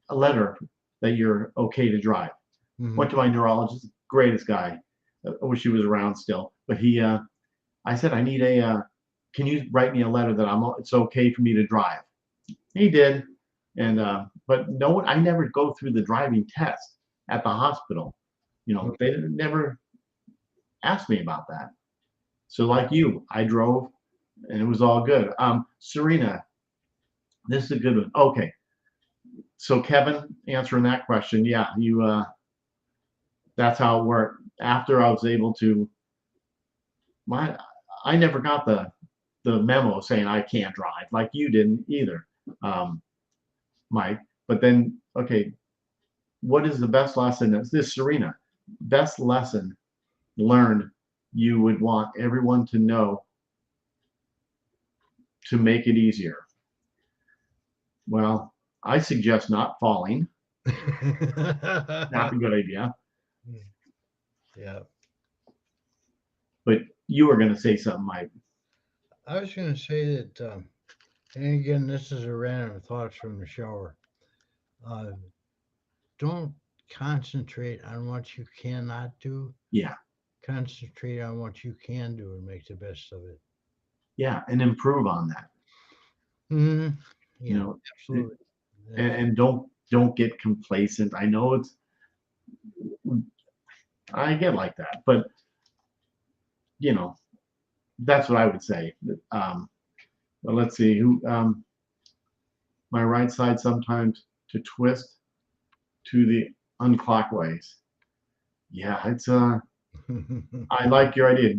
a letter that you're okay to drive. Hmm. Went to my neurologist, greatest guy. I wish he was around still, but I said, I need can you write me a letter that it's okay for me to drive? He did. And, but no one, I never go through the driving test at the hospital. They never asked me about that. So like you, I drove and it was all good. Serena, this is a good one. Okay. So Kevin, answering that question, yeah, that's how it worked. After I was able to, my, I never got the memo saying I can't drive like you didn't either, um, Mike. But then, okay, what is the best lesson? This Serena, best lesson learned you would want everyone to know to make it easier? Well, I suggest not falling. Not a good idea. Yeah. But you were going to say something, Mike. I was going to say that, and again, this is a random thoughts from the shower. Uh, don't concentrate on what you cannot do. Yeah, Concentrate on what you can do and make the best of it. yeah, and improve on that. Hmm. You Yeah, know, absolutely. and don't get complacent. I know I get like that, but you know that's what I would say. But let's see who my right side sometimes to twist to the unclockwise. Yeah, it's I like your idea.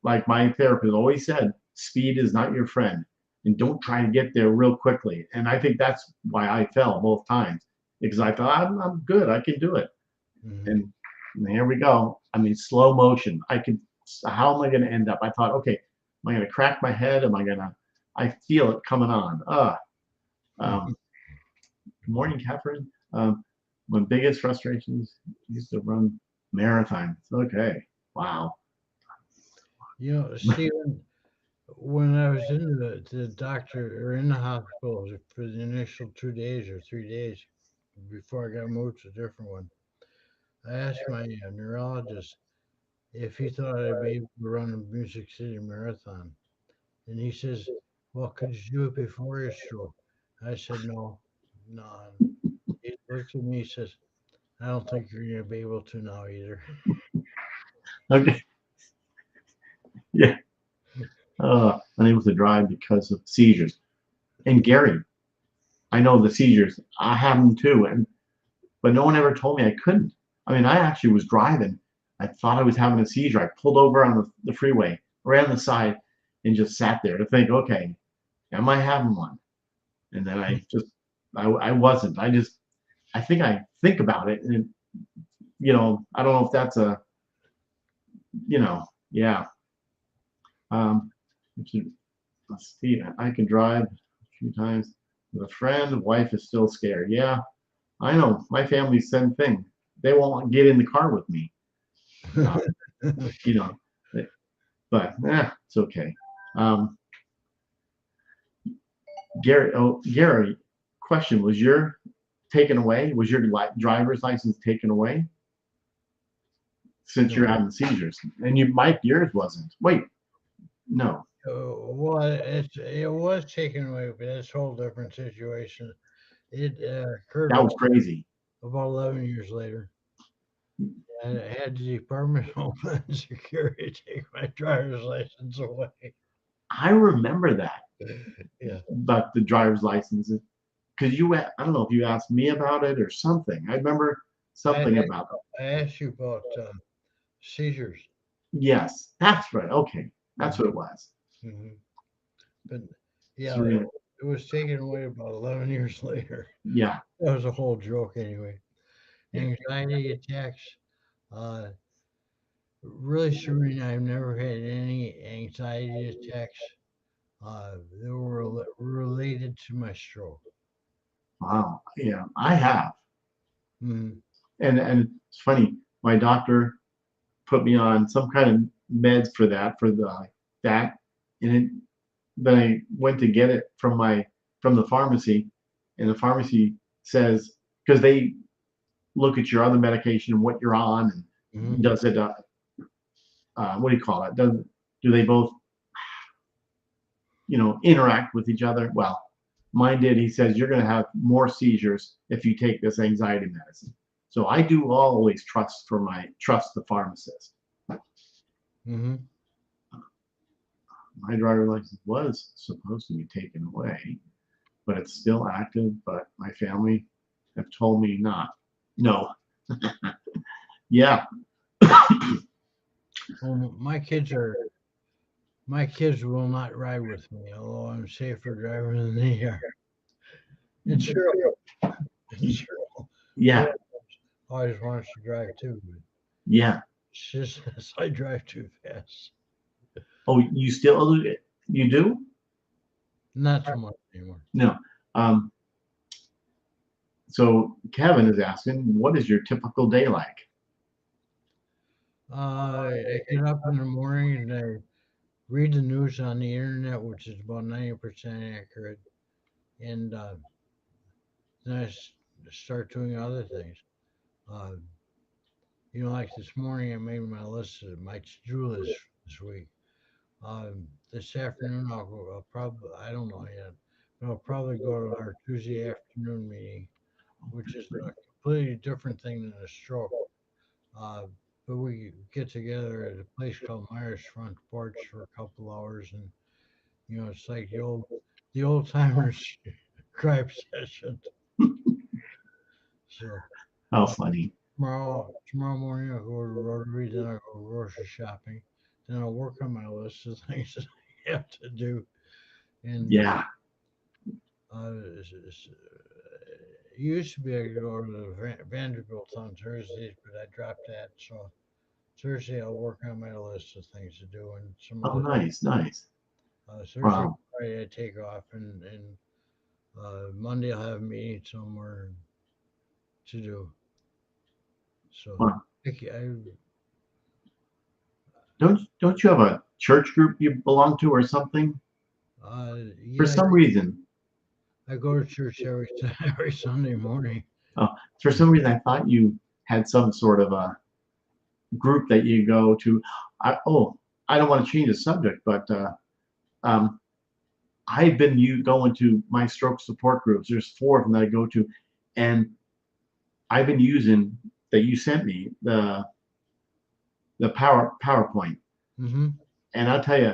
Like my therapist always said, speed is not your friend, and don't try to get there real quickly. And I think that's why I fell both times because I thought I'm good, I can do it, Mhm. and here we go. I mean, slow motion. I could. How am I going to end up? I thought, okay, am I going to crack my head? Am I going to? I feel it coming on. Um, Good morning, Catherine. My biggest frustrations used to run marathons. Okay, wow. Stephen, when I was in the doctor or in the hospital for the initial 2 days or 3 days before I got moved to a different one, I asked my neurologist if he thought I'd be able to run a Music City Marathon. And he says, "Well, could you do it before your stroke?" I said, "No, no." He looked at me, he says, "I don't think you're going to be able to now either." Okay, yeah. Unable to drive because of seizures. And Gary, I know the seizures. I have them too, but no one ever told me I couldn't. I mean, I actually was driving. I thought I was having a seizure. I pulled over on the freeway, ran the side, and just sat there to think, okay, am I having one? And then I wasn't. I think I think about it, and I don't know if that's yeah. Um, let's see. I can drive a few times with a friend. Wife is still scared. Yeah, I know. My family's same thing. They won't get in the car with me. Uh, you know, but it's okay. Um, Gary, question: was your taken away? Was your driver's license taken away since No. you're having seizures? And yours wasn't. Wait, no, Well, it was taken away, but that's a whole different situation. It occurred that was crazy. about 11 years later. And I had the Department of Homeland Security take my driver's license away. I remember that Yeah. about the driver's license because I don't know if you asked me about it or something. I remember something I, about it. I asked you about seizures. Yes, that's right. Okay, that's Mhm, what it was. mhm. But yeah, So it was taken away about 11 years later. yeah, That was a whole joke anyway. yeah. Anxiety attacks. Uh, really serene. I've never had any anxiety attacks. They were related to my stroke. Wow. Yeah, I have. Mhm, And it's funny. My doctor put me on some kind of meds for that, and then I went to get it from the pharmacy, and the pharmacy says because they look at your other medication and what you're on, and mhm, does it what do you call it? Do they both interact with each other? Well, mine did. He says you're going to have more seizures if you take this anxiety medicine. So I do always trust the pharmacist. mhm. My driver's license was supposed to be taken away, but it's still active. But my family have told me not. No. Yeah. Well, my kids will not ride with me, although I'm safer driver than they are. And Cheryl, and Cheryl, Yeah. Cheryl always wants to drive too, but Yeah. she says I drive too fast. Oh, you do? Not so much anymore. No. Um, so Kevin is asking, what is your typical day like? I get up in the morning and I read the news on the internet, which is about 90% accurate, and then start doing other things. Uh, like this morning, I made my list of my to-do list this week. This afternoon, I'll probably, I don't know yet, but I'll probably go to our Tuesday afternoon meeting, which is a completely different thing than a stroke. Uh, but we get together at a place called Myers Front Porch for a couple hours, and it's like the old timers gripe session. So How uh, funny. tomorrow morning I'll go to Rotary, then I'll go grocery shopping, then I'll work on my list of things that I have to do, and Yeah. it used to be I could go to the Vanderbilt on Thursdays, but I dropped that. So Thursday I'll work on my list of things to do, and some Oh, other nice, nice. Thursday, Wow. Friday I take off, and Monday I'll have a meeting somewhere to do. So Wow. I Don't you have a church group you belong to or something? For yeah, some reason, I go to church every every Sunday morning. uh, for some reason, I thought you had some sort of a group that you go to. I don't want to change the subject, but um, I've been going to my stroke support groups. There's four of them that I go to, and I've been using that you sent me the PowerPoint, Hmm. and I'll tell you,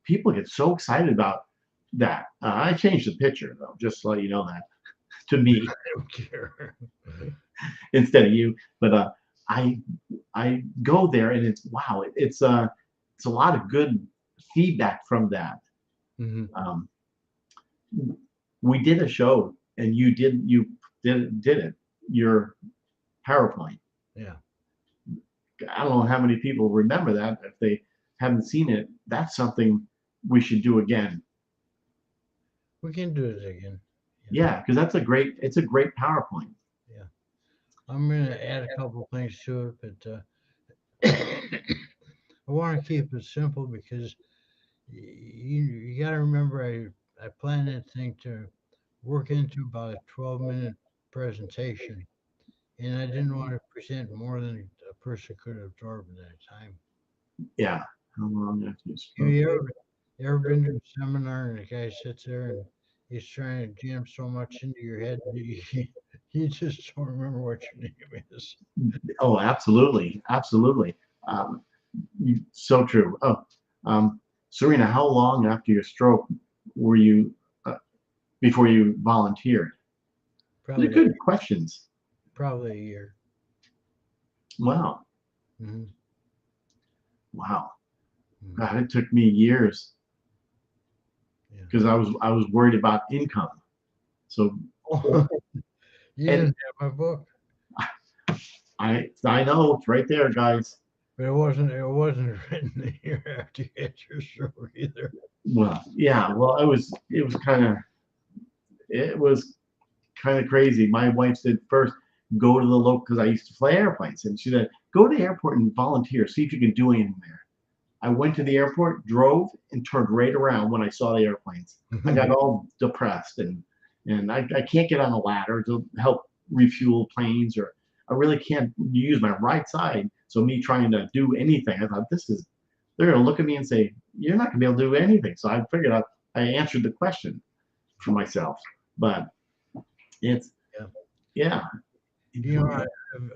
people get so excited about that. I changed the picture though, just to let you know that. to me I don't care. instead of you. But I I go there and it's wow, it's a lot of good feedback from that. Hmm. Um, we did a show and you did it your PowerPoint. Yeah, I don't know how many people remember that. If they haven't seen it, that's something we should do again. we can do it again. Yeah, Yeah, because it's a great PowerPoint. yeah. I'm gonna add a couple things to it, but I want to keep it simple because you got to remember I planned that thing to work into about a 12-minute presentation, and I didn't want to present more than a person could absorb in that time. Yeah. How long after you Have spoke? you ever been to a seminar and the guy sits there and he's trying to jam so much into your head that you just don't remember what your name is? Oh, absolutely, absolutely. Um, so true. Oh, Serena, how long after your stroke were you uh, before you volunteered? They're Probably, good questions. probably a year. Wow, Hmm. wow. Hmm. God, it took me years Yeah. because I was worried about income. So, Oh, you and didn't have my book, I know it's right there, guys. but it wasn't written the year after you had your stroke either. Well, yeah. Well, it was kind of crazy. My wife said first, go to the local because I used to fly airplanes, and she said go to the airport and volunteer, see if you can do anything there. I went to the airport, drove, and turned right around when I saw the airplanes. I got all depressed and I can't get on a ladder to help refuel planes or I really can't use my right side. So me trying to do anything, I thought they're gonna look at me and say, you're not gonna be able to do anything. So I figured out I answered the question for myself. But it's Yeah. yeah. You know,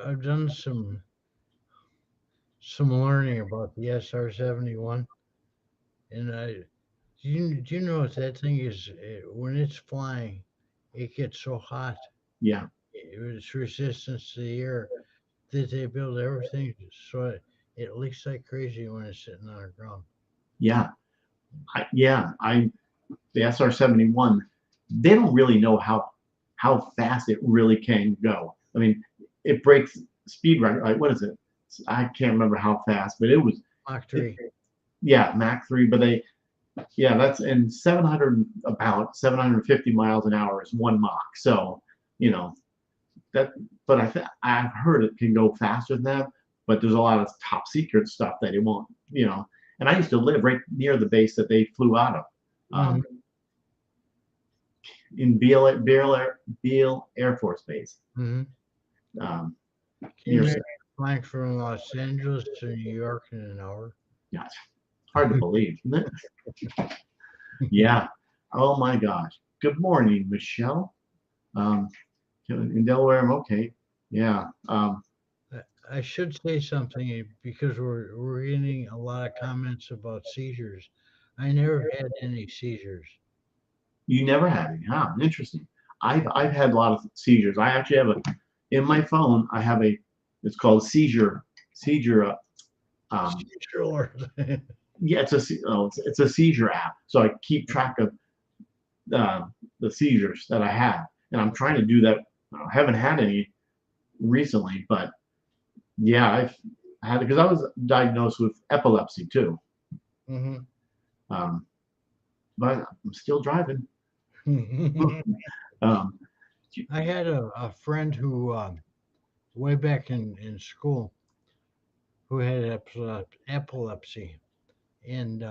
I've done some learning about the SR-71, and do you know what that thing is? When it's flying, it gets so hot. Yeah. Its resistance to the air that they build everything so it leaks like crazy when it's sitting on the ground. Yeah. I the SR-71, they don't really know how fast it really can go. I mean, it breaks speed record. Like, what is it? I can't remember how fast, but Mach it, 3. yeah, Mach 3. But yeah, that's and 700 about 750 miles an hour is one Mach. So you know that, but I've heard it can go faster than that. But there's a lot of top secret stuff that it won't. And I used to live right near the base that they flew out of. Hmm. Um, in Beale Air Force Base. Hmm. Um, Can you near, imagine flying from Los Angeles to New York in an hour? yeah, it's hard to believe, isn't it? Yeah. Oh my gosh. Good morning, Michelle. Um, in Delaware, I'm okay. Yeah. I should say something because we're getting a lot of comments about seizures. I never had any seizures. You never had any, huh? Interesting. I've had a lot of seizures. I actually have in my phone. I have it's called seizure. Um, Seizure alert. yeah, it's a seizure app. So I keep track of uh, the seizures that I have, and I'm trying to do that. I haven't had any recently, but yeah, I've had it because I was diagnosed with epilepsy too. Hmm. Um, but I'm still driving. um, I had a friend who, way back in school, who had epilepsy, and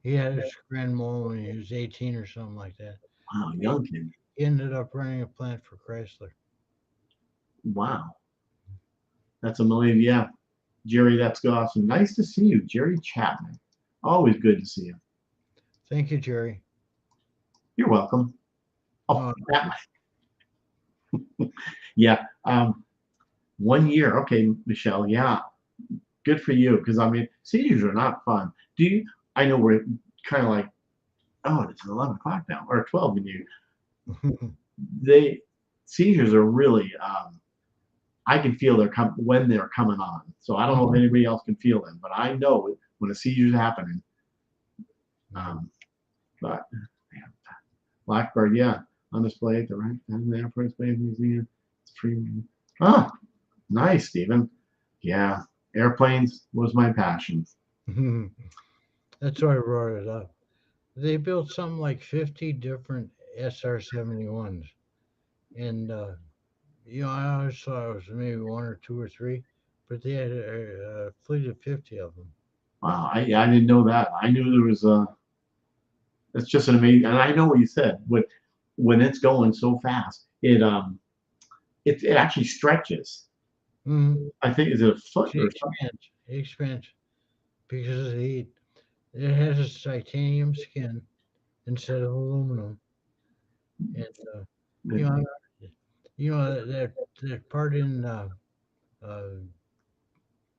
he had his grand mal when he was 18 or something like that. wow, He young kid. he ended up running a plant for Chrysler. Wow, that's a million. Yeah, Jerry, that's awesome. Nice to see you, Jerry Chapman. Always good to see you. Thank you, Jerry. You're welcome. Oh, Uh, yeah. 1 year. Okay, Michelle. Yeah, good for you. Because I mean, seizures are not fun. Do you? I know we're kind of like, oh, it's 11 o'clock now or 12, and they seizures are really, I can feel when they're coming on. So I don't know if anybody else can feel them, but I know when a seizure's happening. But man, Blackbird, yeah, on display at the right time the Airport Space Museum. It's free. Oh, nice, Stephen. Yeah, airplanes was my passion. That's why I brought it up. They built something like 50 different SR-71s, and I always thought it was maybe one or two or three, but they had a fleet of 50 of them. Wow, I didn't know that. I knew there was a. It's just an amazing, and I know what you said. When it's going so fast, it actually stretches. Mm-hmm. I think is it a foot It or something? expands. It expands because of the heat. It has a titanium skin instead of aluminum, and you know, that part in uh,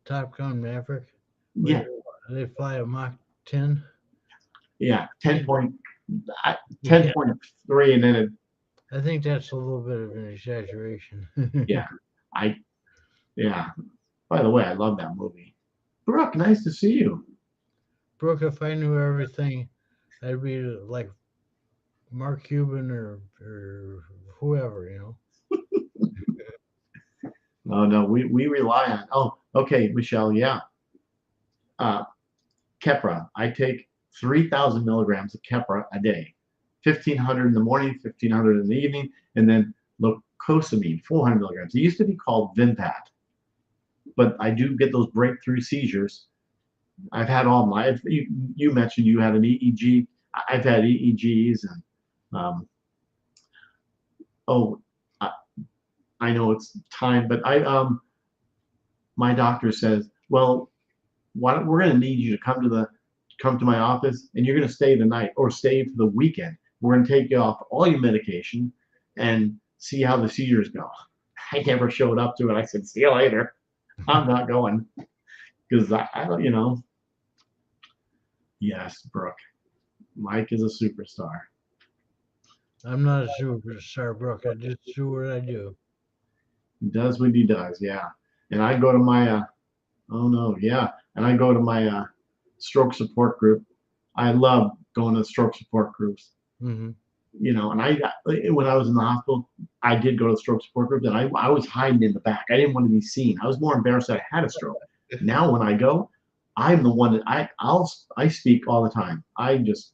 Top Gun Maverick Yeah, where they fly a Mach 10. yeah, 10 point, Yeah, 10.3, and then it, I think that's a little bit of an exaggeration. yeah, I, yeah. By the way, I love that movie. Brooke, nice to see you. Brooke, if I knew everything, I'd be like Mark Cuban or whoever. Oh no, we rely on. Oh, okay, Michelle. Yeah, uh, Keppra. I take 3,000 milligrams of Keppra a day. 1,500 in the morning, 1,500 in the evening, and then glucosamine, 400 milligrams. It used to be called Vimpat, but I do get those breakthrough seizures. I've had all my. You mentioned you had an EEG. I've had EEGs, and oh, I, I know it's time, but my doctor says, well, we're going to need you to come to my office, and you're going to stay the night or stay for the weekend. We're going to take you off all your medication and see how the seizures go. I never showed up to it. I said, see you later. I'm not going because I don't, Yes, Brooke. Mike is a superstar. I'm not a superstar, Brooke. I just do what I do. He does what he does, yeah. And I go to my oh no, yeah. And I go to my stroke support group. I love going to stroke support groups. Hmm. And when I was in the hospital, I did go to the stroke support group, and I was hiding in the back. I didn't want to be seen. I was more embarrassed that I had a stroke. Now when I go, I'm the one that I speak all the time. I just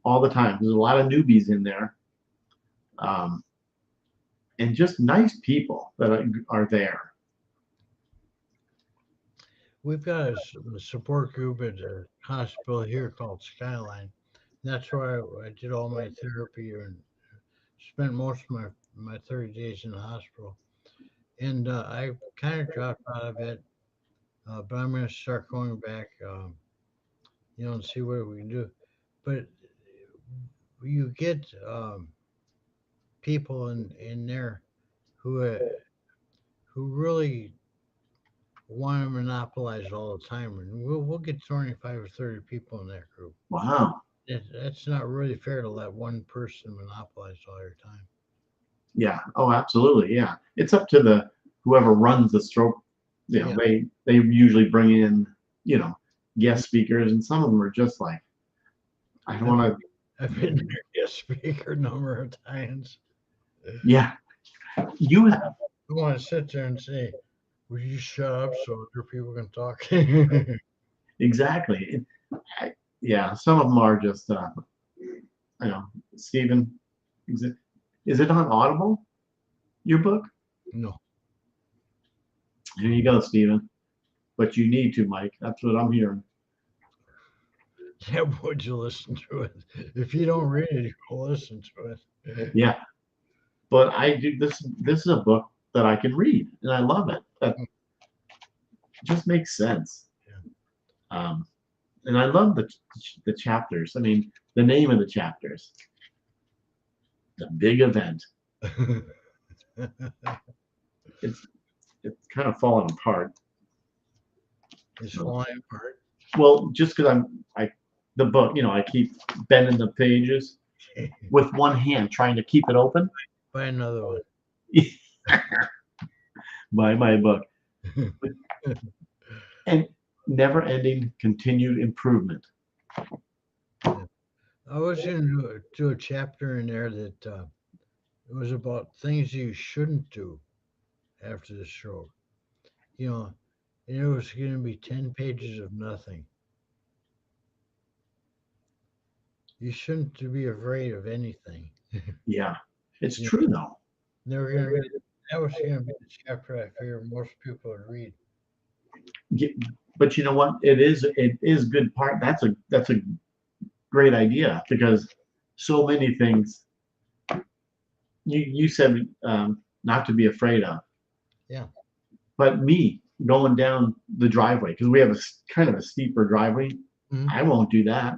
all the time. There's a lot of newbies in there, um, and just nice people that are there. We've got a support group at a hospital here called Skyline. That's where I did all my therapy and spent most of my 30 days in the hospital. And I kind of dropped out of it, but I'm going to start going back, and see what we can do. But you get people in there who really want to monopolize all the time, and we'll get 25 or 30 people in that group. Wow. That's not really fair to let one person monopolize all your time. Yeah. Oh, absolutely. Yeah. It's up to the whoever runs the stroke. Yeah. They usually bring in guest speakers, and some of them are just like, I don't want to. I've been their guest speaker a number of times. Yeah. You have. I want to sit there and say, "Will you shut up so other people can talk?" Exactly. Yeah. Some of them are just. Stephen, is it on Audible? Your book? No. Here you go, Stephen. But you need to, Mike. That's what I'm hearing. Yeah, would you listen to it? If you don't read it, you'll listen to it. Yeah. But I do this. This is a book that I can read, and I love it. That just makes sense. Um, and I love the chapters. I mean, the name of the chapters, the big event. It's it's kind of falling apart. It's falling apart. Well, just because the book, I keep bending the pages with one hand, trying to keep it open. Buy another one. Buy my book. And never-ending continued improvement. I was going to do a chapter in there that it was about things you shouldn't do after the stroke. You know, and it was going to be 10 pages of nothing. You shouldn't to be afraid of anything. Yeah, it's You true though. they were going to be, that was going to be the chapter I figured most people would read. But you know what? It is good part. That's a great idea because so many things you said not to be afraid of. Yeah. But me going down the driveway because we have kind of a steeper driveway. Mm-hmm. I won't do that.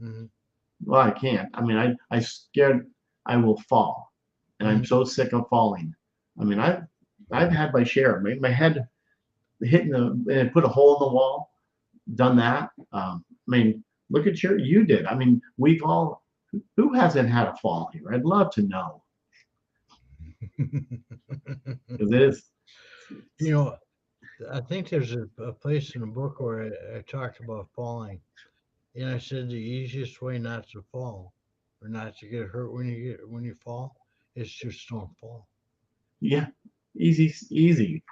Mm-hmm. Well, I can't. I mean, I scared I will fall, and I'm so sick of falling. I mean, I've had my share. My head hitting and it put a hole in the wall. Done that. I mean, look at you did. I mean, we've all. Who hasn't had a fall here? I'd love to know because it is. You know, I think there's a place in the book where I talked about falling, and I said the easiest way not to fall or not to get hurt when you fall is just don't fall. Yeah, easy, easy.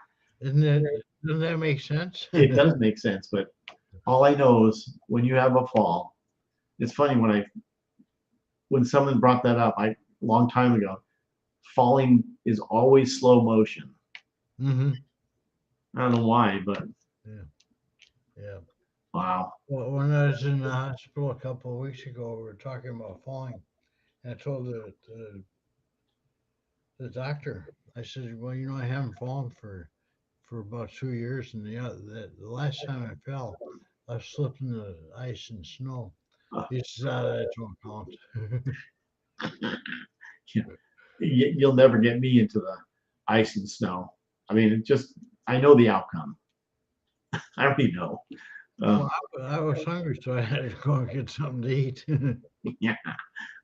Isn't that doesn't that make sense? It does make sense, but all I know is when you have a fall, it's funny when someone brought that up, I long time ago, falling is always slow motion. Mm-hmm. I don't know why, but Yeah. Yeah. wow. Well, when I was in the hospital a couple of weeks ago, we were talking about falling. And I told the doctor, I said, well, I haven't fallen for about 2 years, and the last time I fell, I slipped in the ice and snow. Uh, He says, that don't count. You'll never get me into the ice and snow. I mean, I know the outcome. I already know. Well, I was hungry, so I had to go and get something to eat. Yeah.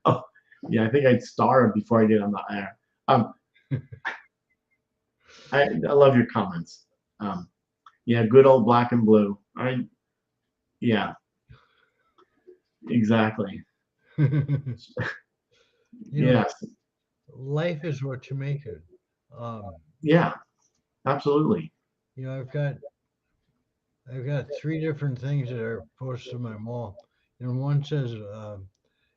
Oh, yeah. I think I'd starve before I did on the air. I love your comments. Um, yeah, good old black and blue. Yeah, exactly. you know, Yes. life is what you make it. Um, Yeah, absolutely. I've got three different things that are posted on my wall. One says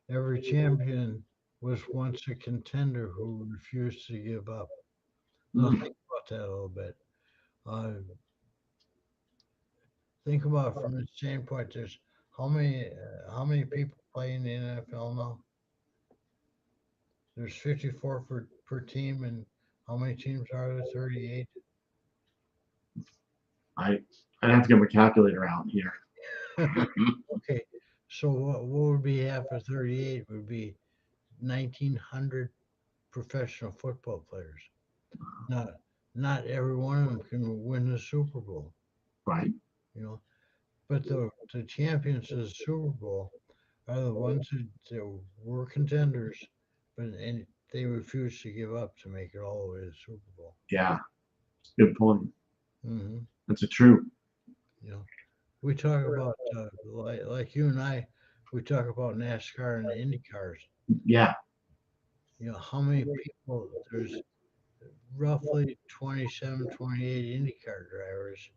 every champion was once a contender who refused to give up. Now Mm, think about that a little bit. Uh, think about it from the standpoint. There's how many people play in the NFL now? There's 54 per team, and how many teams are there? 38. I I'd have to get my calculator out here. Okay, so what would be half of 38? Would be 1,900 professional football players. Not every one of them can win the Super Bowl, Right. you know. But the champions of the Super Bowl are the ones that were contenders, and they refused to give up to make it all the way to the Super Bowl. Yeah. Good point. Hmm. That's a true. You know, we talk about like you and I, we talk about NASCAR and the Indy cars. Yeah. How many people there's roughly 27, 28 IndyCar drivers,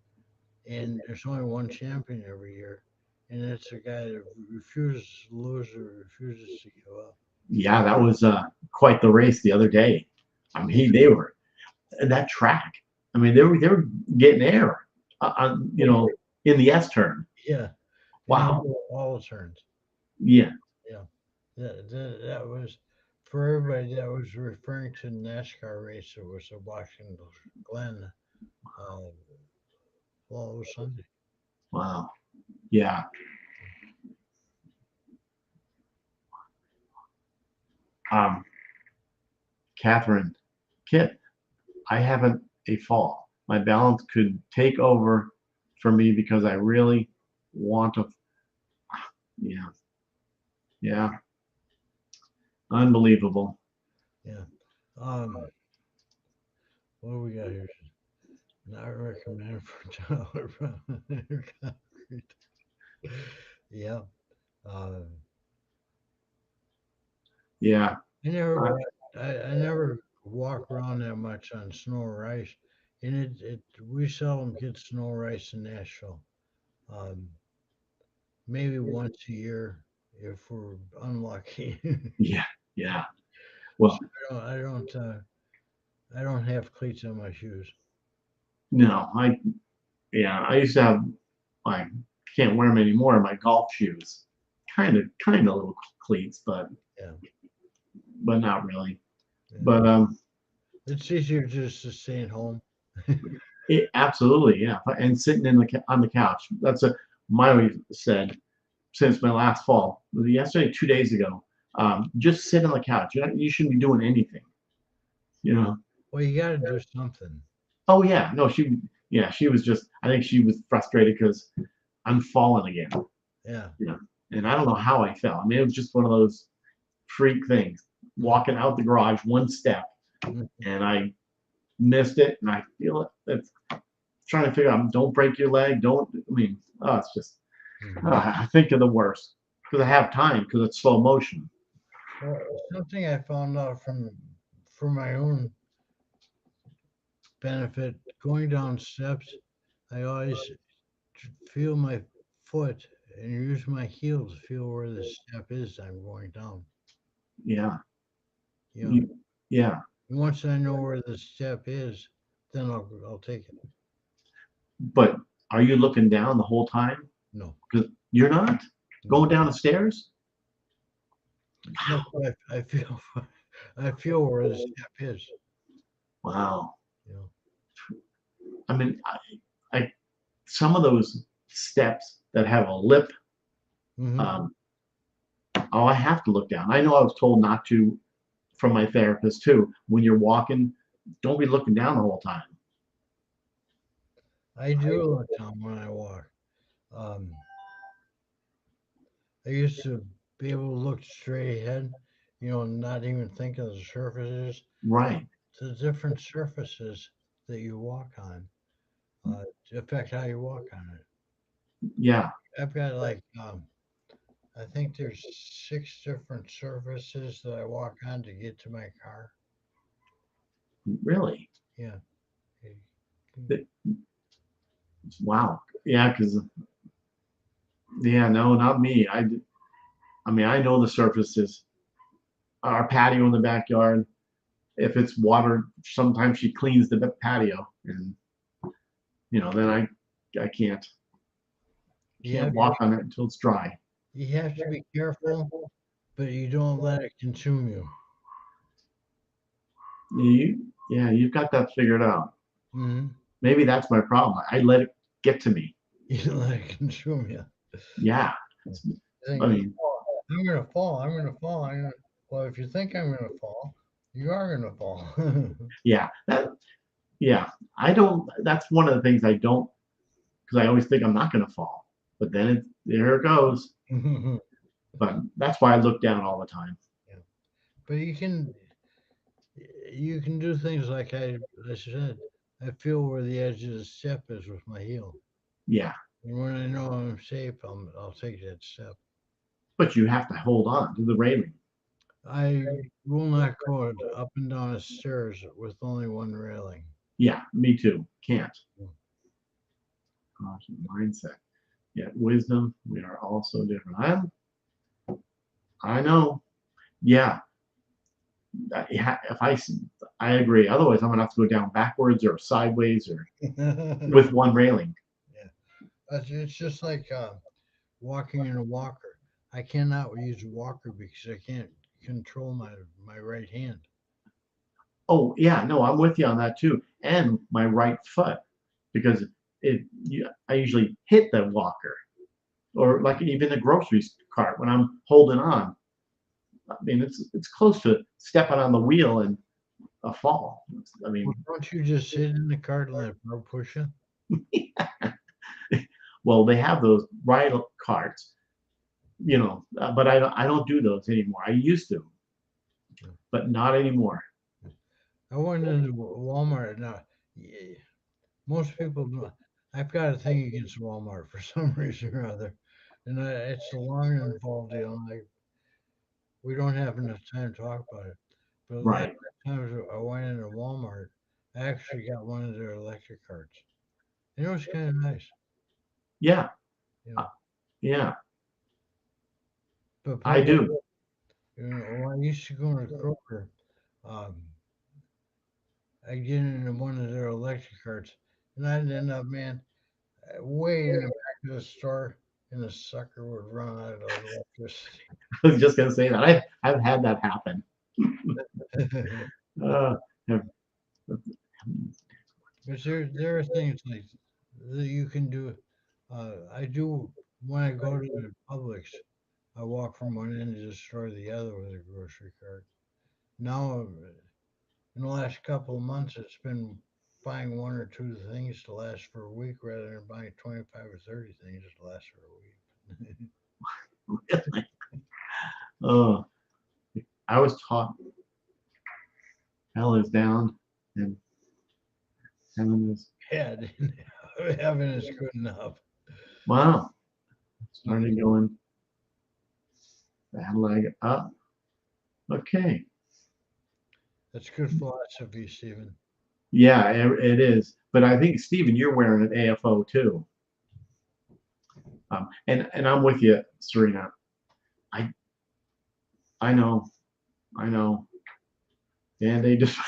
and there's only one champion every year, and it's a guy that refuses to lose or refuses to give up. Yeah. That was quite the race the other day. I mean, Yeah, they were that track. I mean, they were getting air, in the S turn. yeah, in Wow. all the turns. Yeah. Yeah, that was for everybody. That was referring to NASCAR race. It was a Washington Glen, uh, well, it was Sunday. Wow. Yeah. Um, Catherine, Kit, I haven't a fall. My balance could take over for me because I really want to. Yeah. Yeah. Unbelievable. Yeah. Um, What do we got here? Not recommended for tower from concrete. Yeah. Uh, Yeah. I never Uh, wa- I never walk around that much on snow or ice, and it we seldom get snow or ice in Nashville. Um, Maybe once a year if we're unlucky. yeah. Yeah. Well, I don't have cleats on my shoes. no, yeah, I used to have, I can't wear them anymore, my golf shoes. Kind of little cleats, Yeah, but not really. yeah. But It's easier just to stay at home. absolutely, yeah. And sitting on the couch. That's a my always said since my last fall. Yesterday, 2 days ago. Just sit on the couch. You shouldn't be doing anything. You know. Well, you got to do something. Oh yeah, no, she was just. I think she was frustrated because I'm falling again. Yeah. You know, and I don't know how I fell. I mean, it was just one of those freak things. Mhm. Walking out the garage, one step, Mhm. and I missed it, and I feel it. It's trying to figure out. Don't break your leg. Don't. I mean, oh, it's just. Mhm. I think of the worst because I have time because it's slow motion. Well, something I found out for my own benefit, going down steps, I always feel my foot and use my heel to feel where the step is I'm going down. Yeah, You know, you, yeah. once I know where the step is, then I'll take it. But are you looking down the whole time? No, Because you're not no, going down the stairs. no. But I feel I feel where the step is. Wow. You know. I mean, I some of those steps that have a lip. Hmm. Um, oh, I have to look down. I know I was told not to from my therapist too. When you're walking, don't be looking down the whole time. I do look down when I walk. Um, I used to be able to look straight ahead, not even think of the surfaces, Right. the different surfaces that you walk on affect how you walk on it. Yeah. I've got like, I think there's six different surfaces that I walk on to get to my car. Really. Yeah. Wow. Yeah. Because yeah, no, not me. I mean, I know the surfaces. Our patio in the backyard. If it's water, sometimes she cleans the patio, and then I You can't have walk on it until it's dry. you have to be careful, but you don't let it consume you. Yeah, you've got that figured out. Hmm. Maybe that's my problem. I let it get to me. You don't let it consume you. Yeah. You I think, mean, oh, I'm gonna fall. I'm gonna fall. Well, if you think I'm gonna fall, you are gonna fall. yeah. Yeah. I don't. That's one of the things I don't because I always think I'm not going to fall, but then there it goes. Yeah. But that's why I look down all the time. But you can do things like I said. I feel where the edge of the step is with my heel, Yeah. and when I know I'm safe, I'll take that step. But you have to hold on to the railing. I will not go up and down the stairs with only one railing. Yeah. Me too. Can't. Gosh, mindset. Yeah. Wisdom. We are all so different. I know. Yeah. Yeah, I agree. Otherwise, I'm gonna have to go down backwards or sideways or Yeah, with one railing. it's just like walking in a walker. I cannot use a walker because I can't control my right hand. Oh yeah, no, I'm with you on that too. And my right foot because I usually hit the walker or like even a grocery cart when I'm holding on. I mean, it's close to stepping on the wheel and a fall. I Well, mean, don't you just sit in the cart and let bro push you? well, they have those ride carts, but I don't do those anymore. I used to, but not anymore. I went into Walmart. Now, most people know I've got a thing against Walmart for some reason or other, and it's a long and involved deal. We don't have enough time to talk about it. But the last Right. time I went into Walmart, I actually got one of their electric carts, and it was kind of nice, Yeah. you uh, know. Yeah. But I people, do. when I used to go to Kroger, um, I get into one of their electric carts, and I'd end up, man, way in the back of the store, and the sucker would run out of electricity. I was just gonna say that. I've had that happen. Uh, yeah. But there are things like that you can do. I do when I go to the Publix. I walk from one end of the store to the other with a grocery cart. Now, in the last couple of months, it's been buying one or two things to last for a week rather than buying 25 or 30 things to last for a week. uh, I was taught hell is down and heaven is Head, heaven is good enough. wow. Started going bad leg up. Okay. That's good philosophy, Stephen. Yeah, it is. But I think Stephen, you're wearing an AFO too. And I'm with you, Serena. I I know, I know. And they just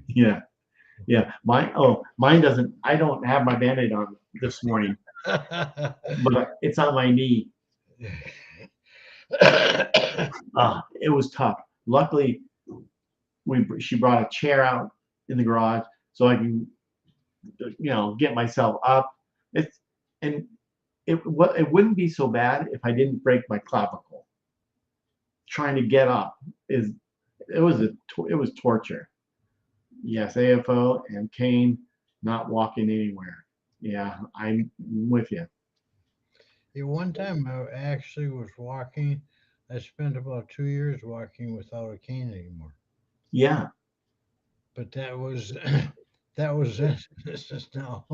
yeah, yeah. Mine doesn't. I don't have my band-aid on this morning, but it's on my knee. It was tough. Luckily, she brought a chair out in the garage so I can get myself up. It's and it wouldn't be so bad if I didn't break my clavicle. Trying to get up is it was torture. Yes, AFO and cane not walking anywhere. Yeah, I'm with you. At one time, I actually was walking. I spent about 2 years walking without a cane anymore. Yeah, But that was that was it. This is now.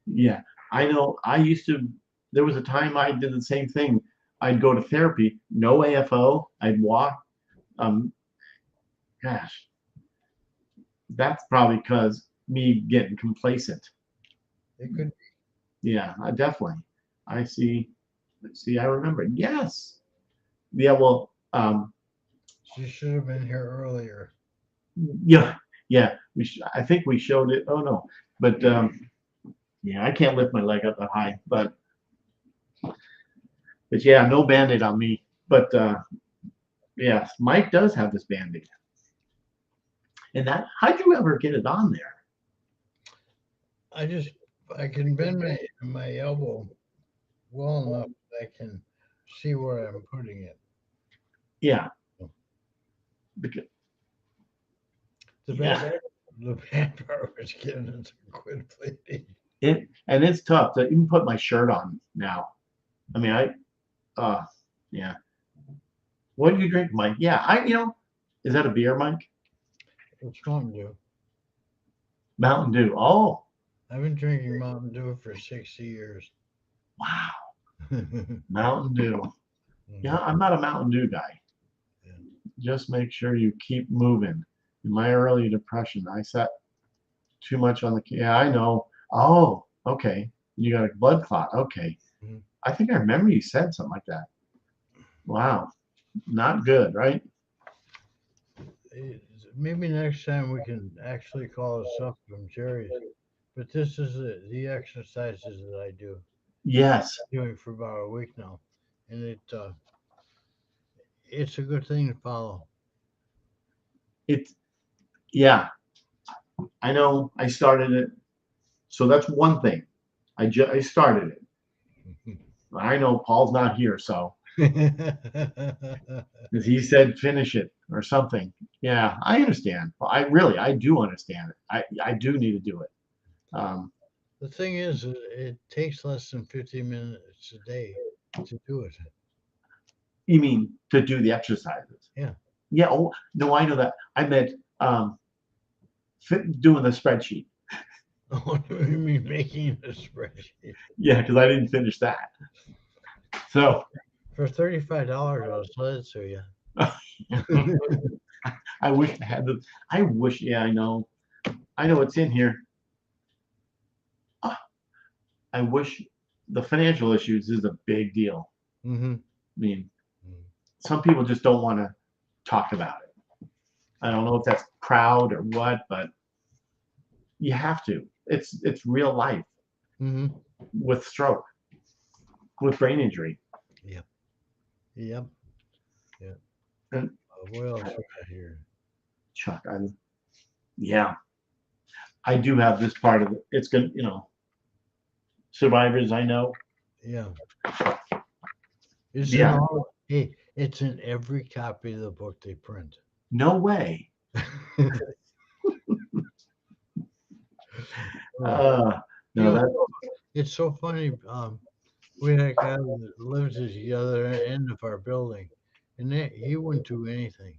yeah. I know. I used to. There was a time I did the same thing. I'd go to therapy, no AFO. I'd walk. Um, Gosh, that's probably because me getting complacent. It could. Yeah, definitely. I see. See, I remember. Yes. Yeah. Well. She should have been here earlier. Yeah. Yeah. I think we showed it. Oh no. But yeah, I can't lift my leg up that high. But yeah, no band-aid on me. But yeah, Mike does have this band-aid. And that, how'd you ever get it on there? I just I can bend my elbow well enough that I can see where I'm putting it. Yeah. Because, The yeah. bad the bad part was getting it to quit bleeding. And it's tough to even put my shirt on now. I mean, uh, yeah. What do you drink, Mike? Yeah, is that a beer, Mike? It's Mountain Dew. Mountain Dew. Oh, I've been drinking Mountain Dew for 60 years. wow. Mhm. Mountain Dew. Yeah, I'm not a Mountain Dew guy. Yeah. Just make sure you keep moving. In my early depression, I sat too much on the. Yeah, I know. Oh, okay. You got a blood clot. Okay. Mhm. I think I remember you said something like that. Wow. Not good, right? Maybe next time we can actually call it stuff from Jerry's. But this is the exercises that I do. Yes. Doing for about a week now, and it's a good thing to follow. It's, yeah, I know I started it. So that's one thing. I started it. I know Paul's not here, so if he said finish it or something. Yeah, I understand. I do understand it. I do need to do it. Um, The thing is, it takes less than 50 minutes a day to do it. you mean to do the exercises? Yeah. Yeah. Oh no, I know that. I meant um, doing the spreadsheet. What do you mean making a spreadsheet? Yeah, because I didn't finish that. So For $35, I'll sell it to you. I wish I had the. I wish. Yeah, I know. I know it's in here. Ah, I wish the financial issues is a big deal. Mm-hmm. I mean, some people just don't want to talk about it. I don't know if that's proud or what, but you have to. It's real life Mm-hmm. with stroke, with brain injury. Yep. Yep. Yep. And What else we got here? Chuck, yeah, I do have this part of it. It's gonna, survivors I know. Yeah. It's in Yeah, all. Hey, it's in every copy of the book they print. no way. Uh, You no, know, that it's so funny. We had a guy that lives at the other end of our building, and he wouldn't do anything.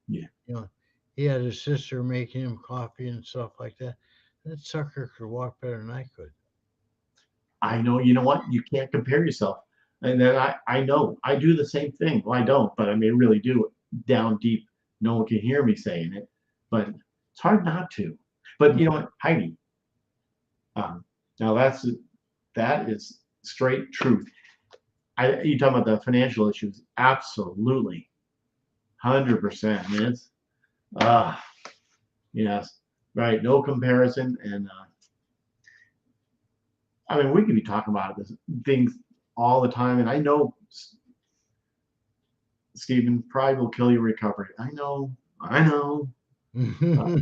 yeah. You know, he had his sister making him coffee and stuff like that. That sucker could walk better than I could. I know. You know what? You can't compare yourself. And then I know I do the same thing. Well, I don't, but I may really do it down deep. No one can hear me saying it, but it's hard not to. But you know what, Heidi? Um, now that is straight truth. You talking about the financial issues? Absolutely, 100%. It's ah yes, right. No comparison, and I mean we could be talking about this things all the time, and I know Stephen, pride will kill your recovery. I know. Uh,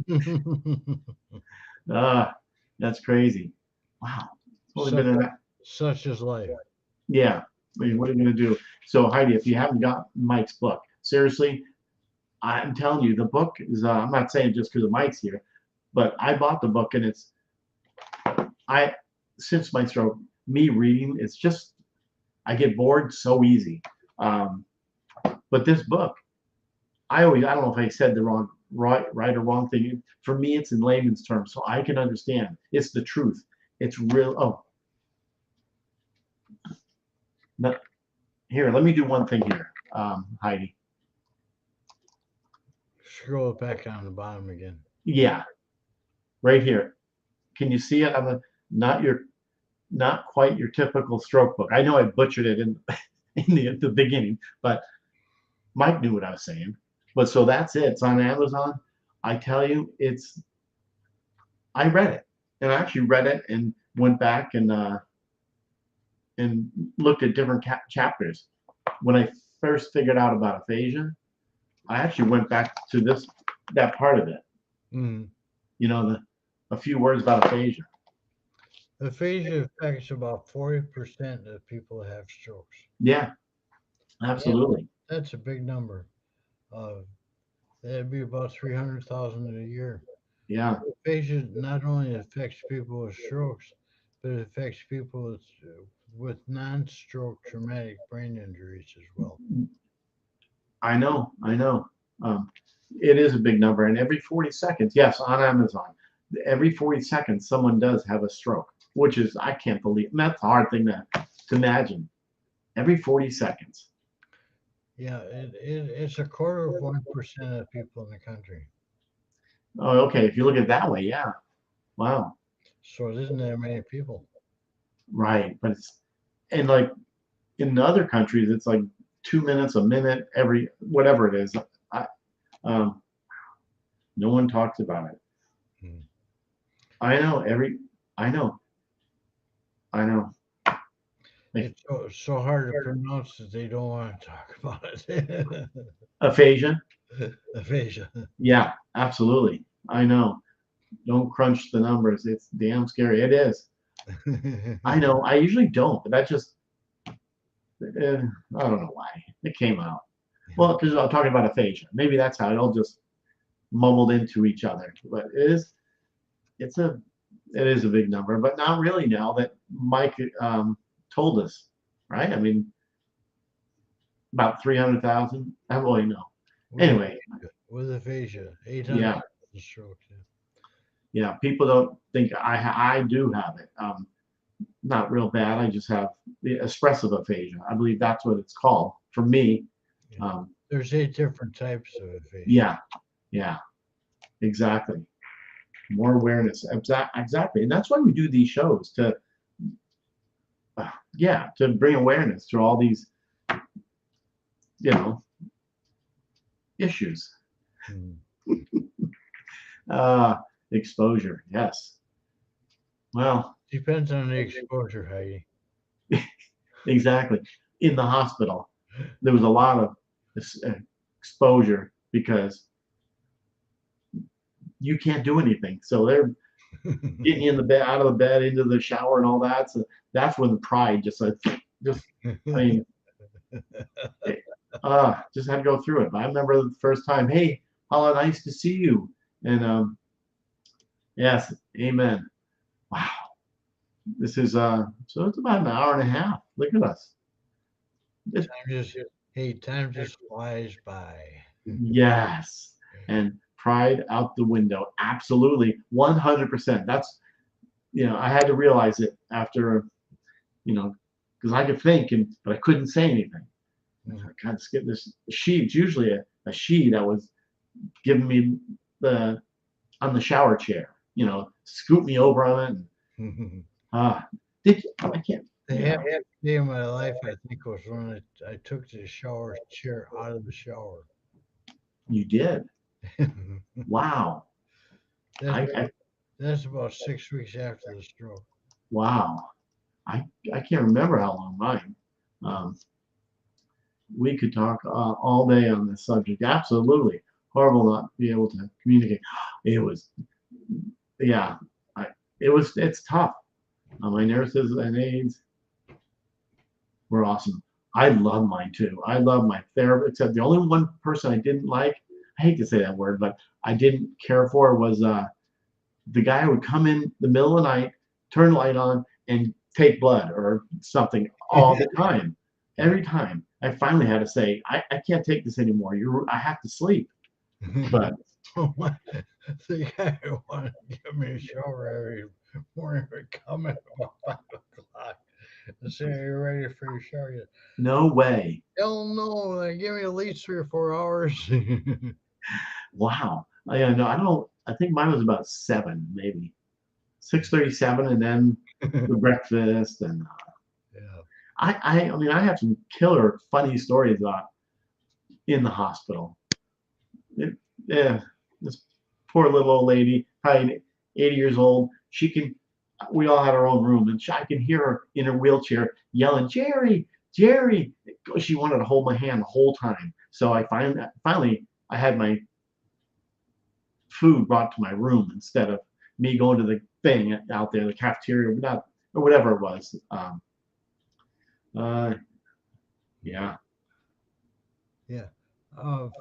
uh, that's crazy. Wow, it's only such been such is life. yeah. I mean, what are you gonna do? So Heidi, if you haven't got Mike's book, seriously, I'm telling you, the book is. I'm not saying just because of Mike's here, but I bought the book and I since my stroke, me reading, it's just I get bored so easy. Um, but this book, I don't know if I said the right or wrong thing. For me, it's in layman's terms, so I can understand. It's the truth. It's real. Oh, no, here, let me do one thing here, Heidi. Scroll it back on the bottom again. Yeah, right here. Can you see it? Not your, not quite your typical stroke book. I know I butchered it in the beginning, but Mike knew what I was saying. But so that's it. It's on Amazon. I tell you, I read it, and I actually read it and went back and looked at different chapters. When I first figured out about aphasia, I actually went back to that part of it. Mm. You know, a few words about aphasia. Aphasia affects about 40% of people that have strokes. Yeah, Yeah, absolutely. that's a big number. Uh, that'd be about 300,000 a year. Yeah, Aphasia not only affects people with strokes, but it affects people with non-stroke traumatic brain injuries as well. I know. I know. Um, it is a big number, and every 40 seconds, yes, on Amazon, every 40 seconds, someone does have a stroke, which is I can't believe. And that's a hard thing to imagine. Every 40 seconds. Yeah, it's a quarter of 1% of people in the country. Oh, okay. If you look at it that way, yeah. Wow. So it isn't that many people. Right. But it's and like in other countries, it's like 2 minutes, a minute, every whatever it is. I, um, no one talks about it. Mm. I know I know. I know. Like, It's so hard to pronounce that they don't want to talk about it. aphasia. Aphasia. Yeah, absolutely. I know. Don't crunch the numbers. It's damn scary. It is. I know. I usually don't, but that just I don't know why it came out. Well, because I'm talking about aphasia. Maybe that's how it all just mumbled into each other. But it's a it is a big number, but not really now that Mike told us, right? I mean, about 300,000. I really know. with Anyway, aphasia, with aphasia, yeah, 800. The stroke. Yeah, people don't think I do have it. Not real bad. I just have the expressive aphasia. I believe that's what it's called for me. Yeah. Um, There's 8 different types of aphasia. yeah, yeah, exactly. More awareness. Exactly. And that's why we do these shows to bring awareness to all these, you know, issues. Mhm. Uh, exposure. Yes. Well, Depends on the exposure, Heidi. exactly. In the hospital, there was a lot of exposure because you can't do anything. So they're getting you in the bed, out of the bed, into the shower, and all that. So that's when the pride just. I mean, just had to go through it. But I remember the first time. Hey, Hala, nice to see you. And yes, amen. Wow, this is so it's about an hour and a half. Look at us. It's, Time just flies by. yes, and pride out the window. Absolutely, 100%. That's I had to realize it after you know because I could think but I couldn't say anything. I Mhm. kind of skip this sheet. It's usually a she that was giving me the on the shower chair. Scoop me over on it. And, uh, I can't. The Yeah, happiest day of my life, I think, was when I took the shower chair out of the shower. you did. Wow. that's I that's about 6 weeks after the stroke. wow. I can't remember how long mine. Um, we could talk all day on this subject. Absolutely horrible not to be able to communicate. It was, yeah, I, it's tough. My nurses and aides were awesome. I love mine too. I love my therapist. Except the only one person I didn't like, I hate to say that word, but I didn't care for was the guy who would come in the middle of the night, turn the light on, and take blood or something all the time. Every time. I finally had to say, I can't take this anymore. I have to sleep. But Oh my, the guy who wanted to give me a shower every morning would come at about 5 o'clock and say, "Are you ready for your shower yet?" no way. Hell no! Give me at least 3 or 4 hours. Wow. No, I don't. I think mine was about 7, maybe 6:37, and then the breakfast and Yeah. I mean I have some killer funny stories about in the hospital. It, yeah, this poor little old lady, probably 80 years old. We all had our own room, and I can hear her in her wheelchair yelling, "Jerry, Jerry!" She wanted to hold my hand the whole time. So I finally I had my food brought to my room instead of me going to the thing out there, the cafeteria, or whatever it was. Uh, yeah. Yeah.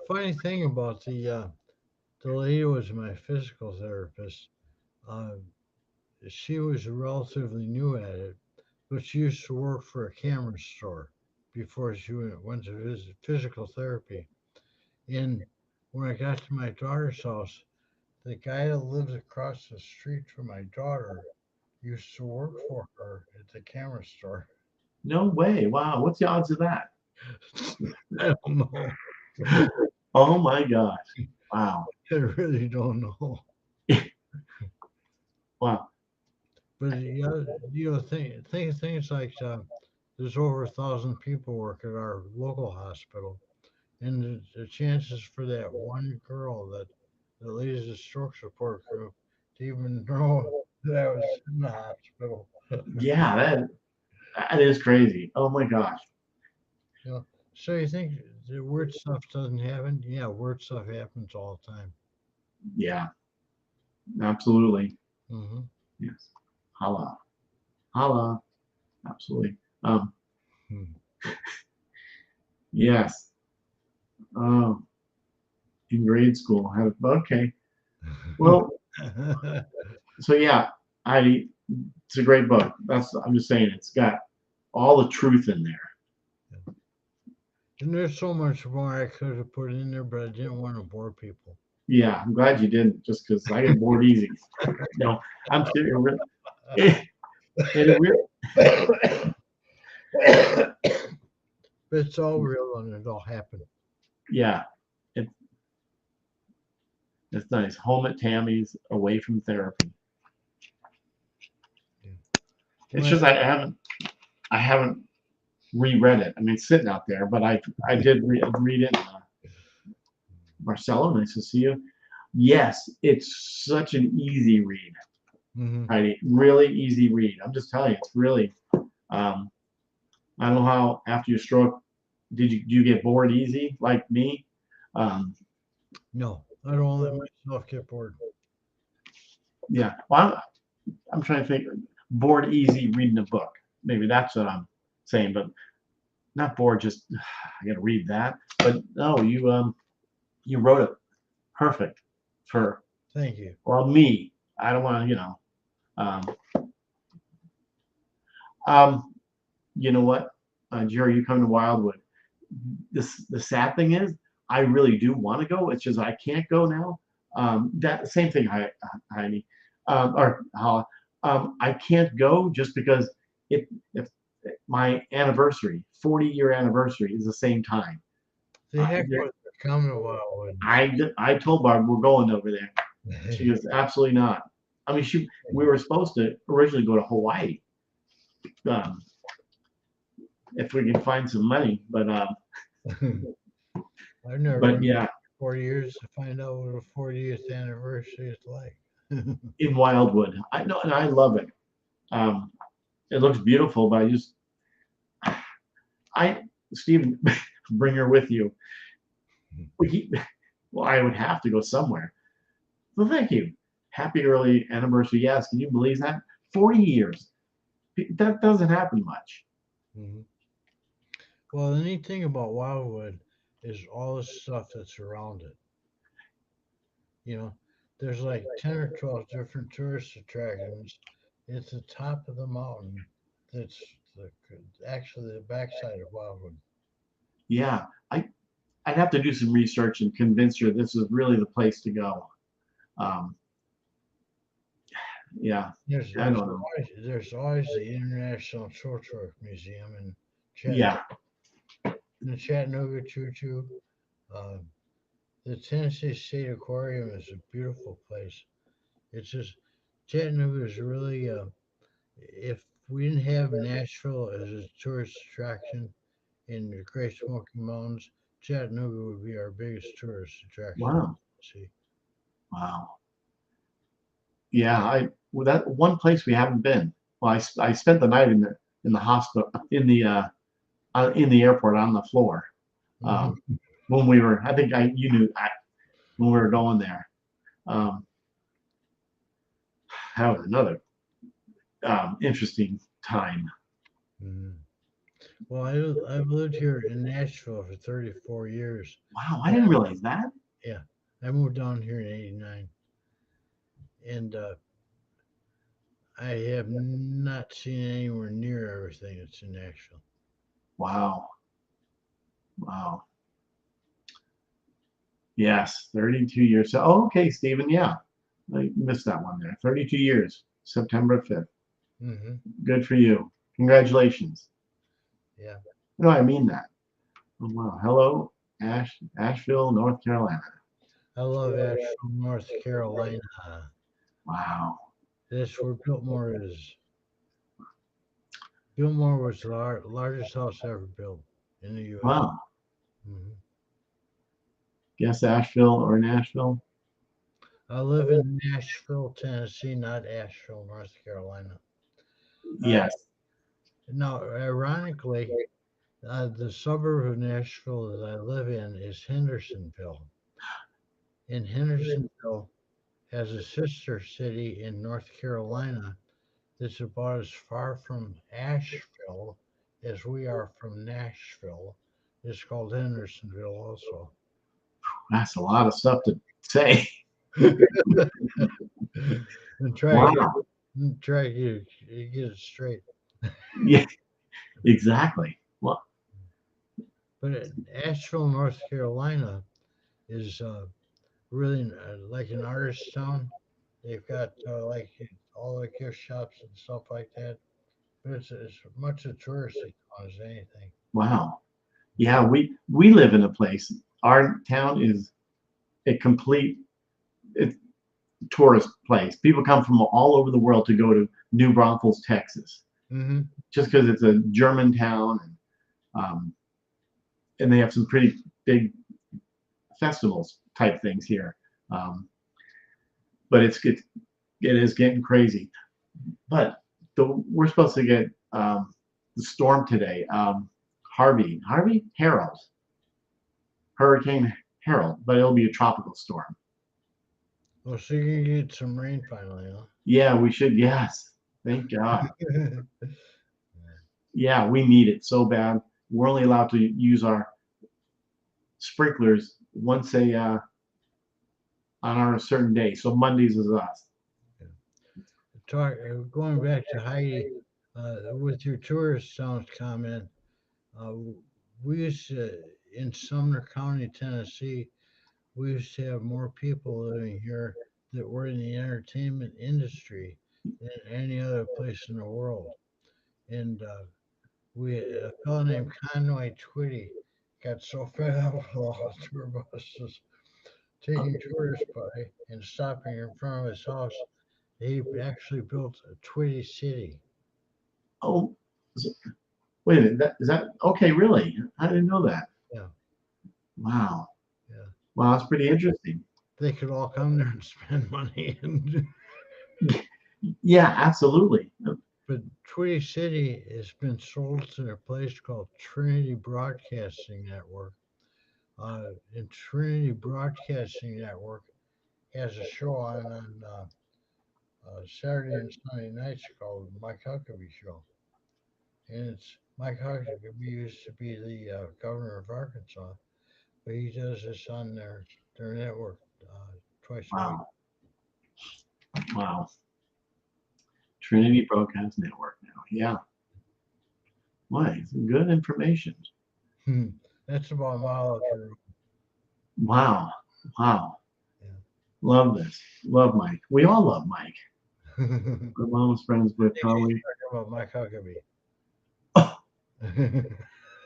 Funny thing about the lady who was my physical therapist. Uh, she was relatively new at it, but she used to work for a camera store before she went to visit physical therapy. And when I got to my daughter's house, the guy that lives across the street from my daughter used to work for her at the camera store. No way. Wow. What's the odds of that? I don't know. Oh my gosh. Wow. I really don't know. Wow. But things like there's over 1,000 people work at our local hospital, and the chances for that one girl that leads the stroke support group to even know that I was in the hospital. Yeah, that is crazy. Oh my gosh. You know, so you think the weird stuff doesn't happen? Yeah, weird stuff happens all the time. Yeah, absolutely. Hmm. Yes. Holla. Holla. Absolutely. Um, yes. Um, in grade school. Okay. Well, so yeah, I it's a great book. I'm just saying it's got all the truth in there. And there's so much more I could have put in there, but I didn't want to bore people. Yeah, I'm glad you didn't, just because I get bored easy. No, I'm serious. It, it really, But it's all real and it all happened. yeah, it, it's nice. Home at Tammy's, away from therapy. Yeah. It's Well, just I haven't reread it. I mean, it's sitting out there, but I did read it. Marcelo, nice to see you. Yes, it's such an easy read, mhm. Heidi. Really easy read. I'm just telling you, it's really. Um, I don't know how after your stroke, do you get bored easy like me? Um, No, I don't let myself get bored. yeah. Well, I'm trying to think. Bored easy reading a book. Maybe that's what I'm saying, but not bored. Just I got to read that. But no, you wrote it perfect for Thank you. well me. I don't want to um, um you know what, Jerry, you come to Wildwood. The sad thing is, I really do want to go. It's just I can't go now. That same thing, Heidi, or I can't go just because if my anniversary, 40-year anniversary, is the same time. The heck with the Commonwealth. I told Barb we're going over there. She goes, absolutely not. I mean, we were supposed to originally go to Hawaii, um, if we could find some money, I've never but been yeah, 40 years to find out what a 40th anniversary is like. in Wildwood, I know, and I love it. Um, it looks beautiful, but I, Stephen, bring her with you. We, well, I would have to go somewhere. Well, thank you. Happy early anniversary. Yes, can you believe that? 40 years. That doesn't happen much. Mhm. Well, the neat thing about Wildwood is all the stuff that's around it. You know, there's like 10 or 12 different tourist attractions. It's the top of the mountain that's the, actually the backside of Wildwood. Yeah, I'd have to do some research and convince her this is really the place to go. Um, yeah, There's I don't there's know. always the International Short Track Museum in Chattanooga. Yeah, In the Chattanooga Choo Choo. Uh, the Tennessee State Aquarium is a beautiful place. It's just Chattanooga is really if we didn't have Nashville as a tourist attraction in the Great Smoky Mountains, Chattanooga would be our biggest tourist attraction. wow, See, wow. Yeah, well, that one place we haven't been. Well, I spent the night in the hospital in the airport on the floor. hmm Um, when we were, I think you knew when we were going there. Um, that was another interesting time. hmm well, I've lived here in Nashville for 34 years. Wow, I And didn't realize that. yeah, I moved down here in '89, and I have not seen anywhere near everything that's in Nashville. Wow, wow. Yes, 32 years. So, oh, okay, Stephen. Yeah, I missed that one there. 32 years, September 5th. hmm Good for you. Congratulations. Yeah, No, I mean that. Oh, wow. Hello, Asheville, North Carolina. I love Asheville, North Carolina. Wow. That's where Biltmore is. Biltmore was the largest house ever built in the U.S. Wow. hmm Guess Asheville or Nashville. I live in Nashville, Tennessee, not Asheville, North Carolina. Uh, Yes. now, ironically, the suburb of Nashville that I live in is Hendersonville. And Hendersonville has a sister city in North Carolina that's about as far from Asheville as we are from Nashville. It's called Hendersonville also. That's a lot of stuff to say. and Wow. try to get it straight. Yeah, exactly. Well, But Asheville, North Carolina is really like an artist town. They've got like all the gift shops and stuff like that. But it's as much a touristy town as anything. Wow. Yeah, we live in a place. Our town is a complete it's tourist place. People come from all over the world to go to New Braunfels, Texas, Mm-hmm. just because it's a German town, um, and they have some pretty big festivals type things here. Um, but it is getting crazy. But we're supposed to get the storm today. Harvey Harold, Hurricane Harold, but it'll be a tropical storm. Well, so you can get some rain finally, Yeah, we should. Yes, thank God. huh? Yeah, we need it so bad. We're only allowed to use our sprinklers once on our certain day. So Mondays is us. Going back to Heidi, with your tourist sounds comment, uh, we used to, in Sumner County, Tennessee, we used to have more people living here that were in the entertainment industry than any other place in the world. And a fellow named Conway Twitty got so fed up with all the tour buses taking tourists by and stopping in front of his house. He actually built a Twitty City. Oh, wait a minute. Is that okay? Really? I didn't know that. Yeah, Wow. yeah. Wow, that's pretty interesting. They could all come there and spend money. And Yeah, absolutely. but Twitty City has been sold to a place called Trinity Broadcasting Network. And Trinity Broadcasting Network has a show on Saturday and Sunday nights called Mike Huckabee Show. And it's Mike Huckabee used to be the governor of Arkansas, but he does this on their network twice a week. Wow. Wow. Trinity Broadcast Network now. Yeah. Why? Some good information. That's about a mile up the road. Wow. Wow. Yeah. Love this. Love Mike. We all love Mike. Maybe We're almost friends with probably. talk about Mike Huckabee. Oh,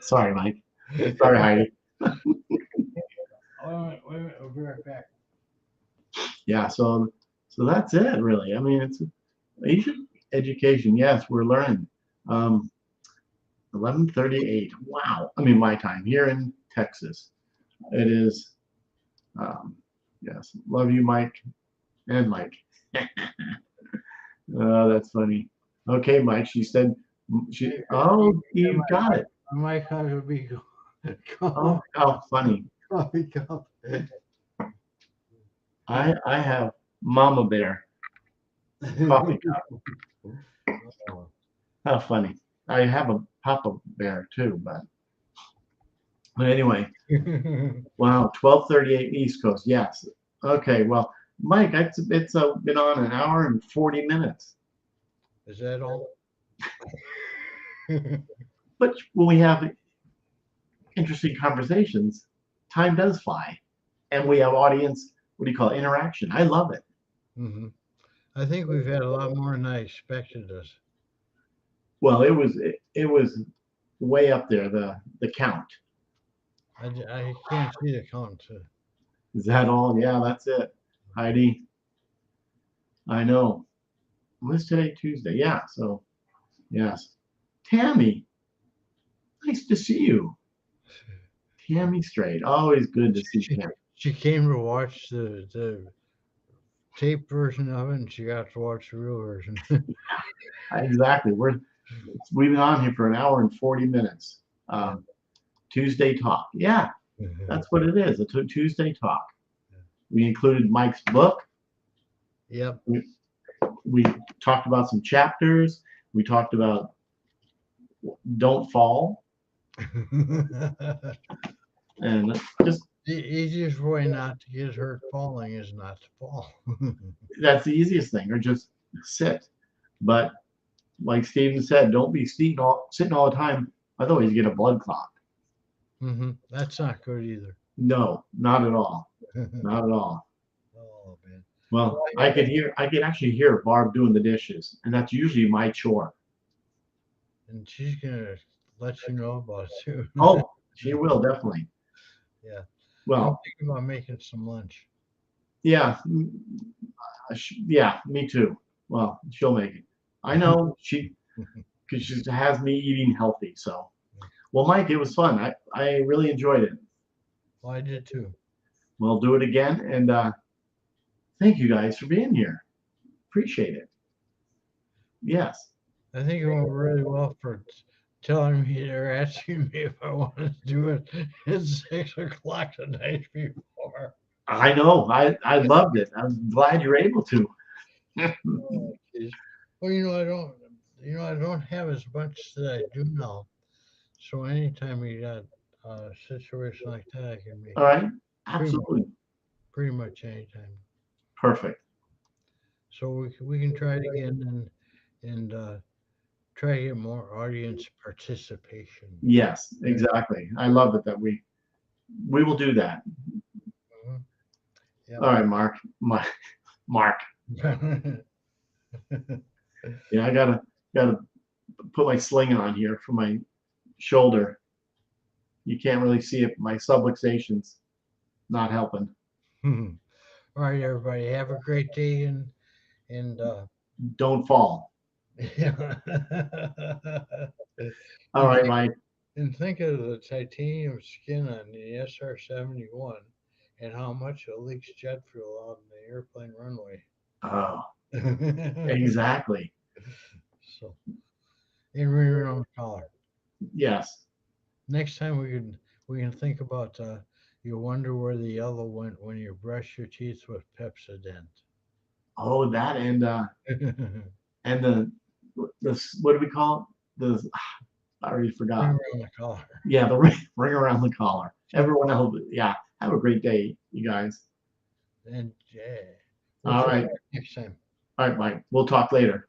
sorry, Mike. Sorry, Heidi. Wait a minute, we'll be right back. Yeah. So that's it, really. I mean, it's Asian education. Yes, we're learning. Um, 11:38. Wow. I mean, my time here in Texas. It is. Um, yes. Love you, Mike. And Mike. Oh, that's funny. Okay, Mike. She said. Oh, you got it. Mike Huckabee. Oh, how funny. Coffee cup. I have Mama Bear coffee cup. How funny. I have a Papa Bear too, but anyway. Wow, 12:38 East Coast. Yes. Okay. Well, Mike, it's been on an hour and 40 minutes. Is that all? But when we have interesting conversations, time does fly, and we have audience. What do you call it? Interaction. I love it. Hmm. I think we've had a lot more than I expected us. Well, it was way up there. The count. I can't see the count. Is that all? Yeah, that's it. Heidi, I know. What's today? Tuesday. Yeah. So, yes. Tammy, nice to see you. Tammy Straight. Always good to see Tammy. She came to watch the tape version of it, and she got to watch the real version. Exactly. We've been on here for an hour and 40 minutes. Tuesday talk. Yeah, that's what it is. It's a Tuesday talk. We included Mike's book. Yep. We talked about some chapters. We talked about don't fall, and just The easiest way not to get hurt falling is not to fall. that's the easiest thing, or just sit. But like Steven said, don't be sitting all the time. Otherwise, you get a blood clot. That's not good either. No, not at all. Not at all. Well, I could actually hear Barb doing the dishes, and that's usually my chore. And she's gonna let you know about it too. Oh, she will definitely. Yeah. I'm Well, thinking about making some lunch. yeah, yeah, me too. Well, she'll make it. I know because she has me eating healthy. So, well, Mike, it was fun. I really enjoyed it. Well, I did too. We'll do it again, and thank you guys for being here. Appreciate it. Yes. I think it went really well for telling me or asking me if I wanted to do it at 6 o'clock the night before. I know. I loved it. I'm glad you're able to. Oh, geez. Well, I don't have as much that I do now. So anytime we got a situation like that, I can make All it right. pretty much, Absolutely. pretty much anytime. Perfect. So we can try it again and try to get more audience participation. Yes, Yeah. exactly. I love it that we will do that. Mhm. All right, Mark. Mark. Yep. Yeah, I gotta put my sling on here for my shoulder. You can't really see it. My subluxation's not helping. All right, everybody, have a great day and Don't fall. yeah. All and right, think Mike. and think of the titanium skin on the SR-71 and how much it leaks jet fuel out in the airplane runway. Oh, exactly. So, and right around the collar. Yes. Next time we can think about you wonder where the yellow went when you brush your teeth with Pepsodent. Oh, that and the what do we call it? The I already Right forgot. around the collar. Yeah, the ring around the collar. Everyone else, yeah. Have a great day, you guys. And yeah, we'll All try right. it next time. All right, Mike. We'll talk later.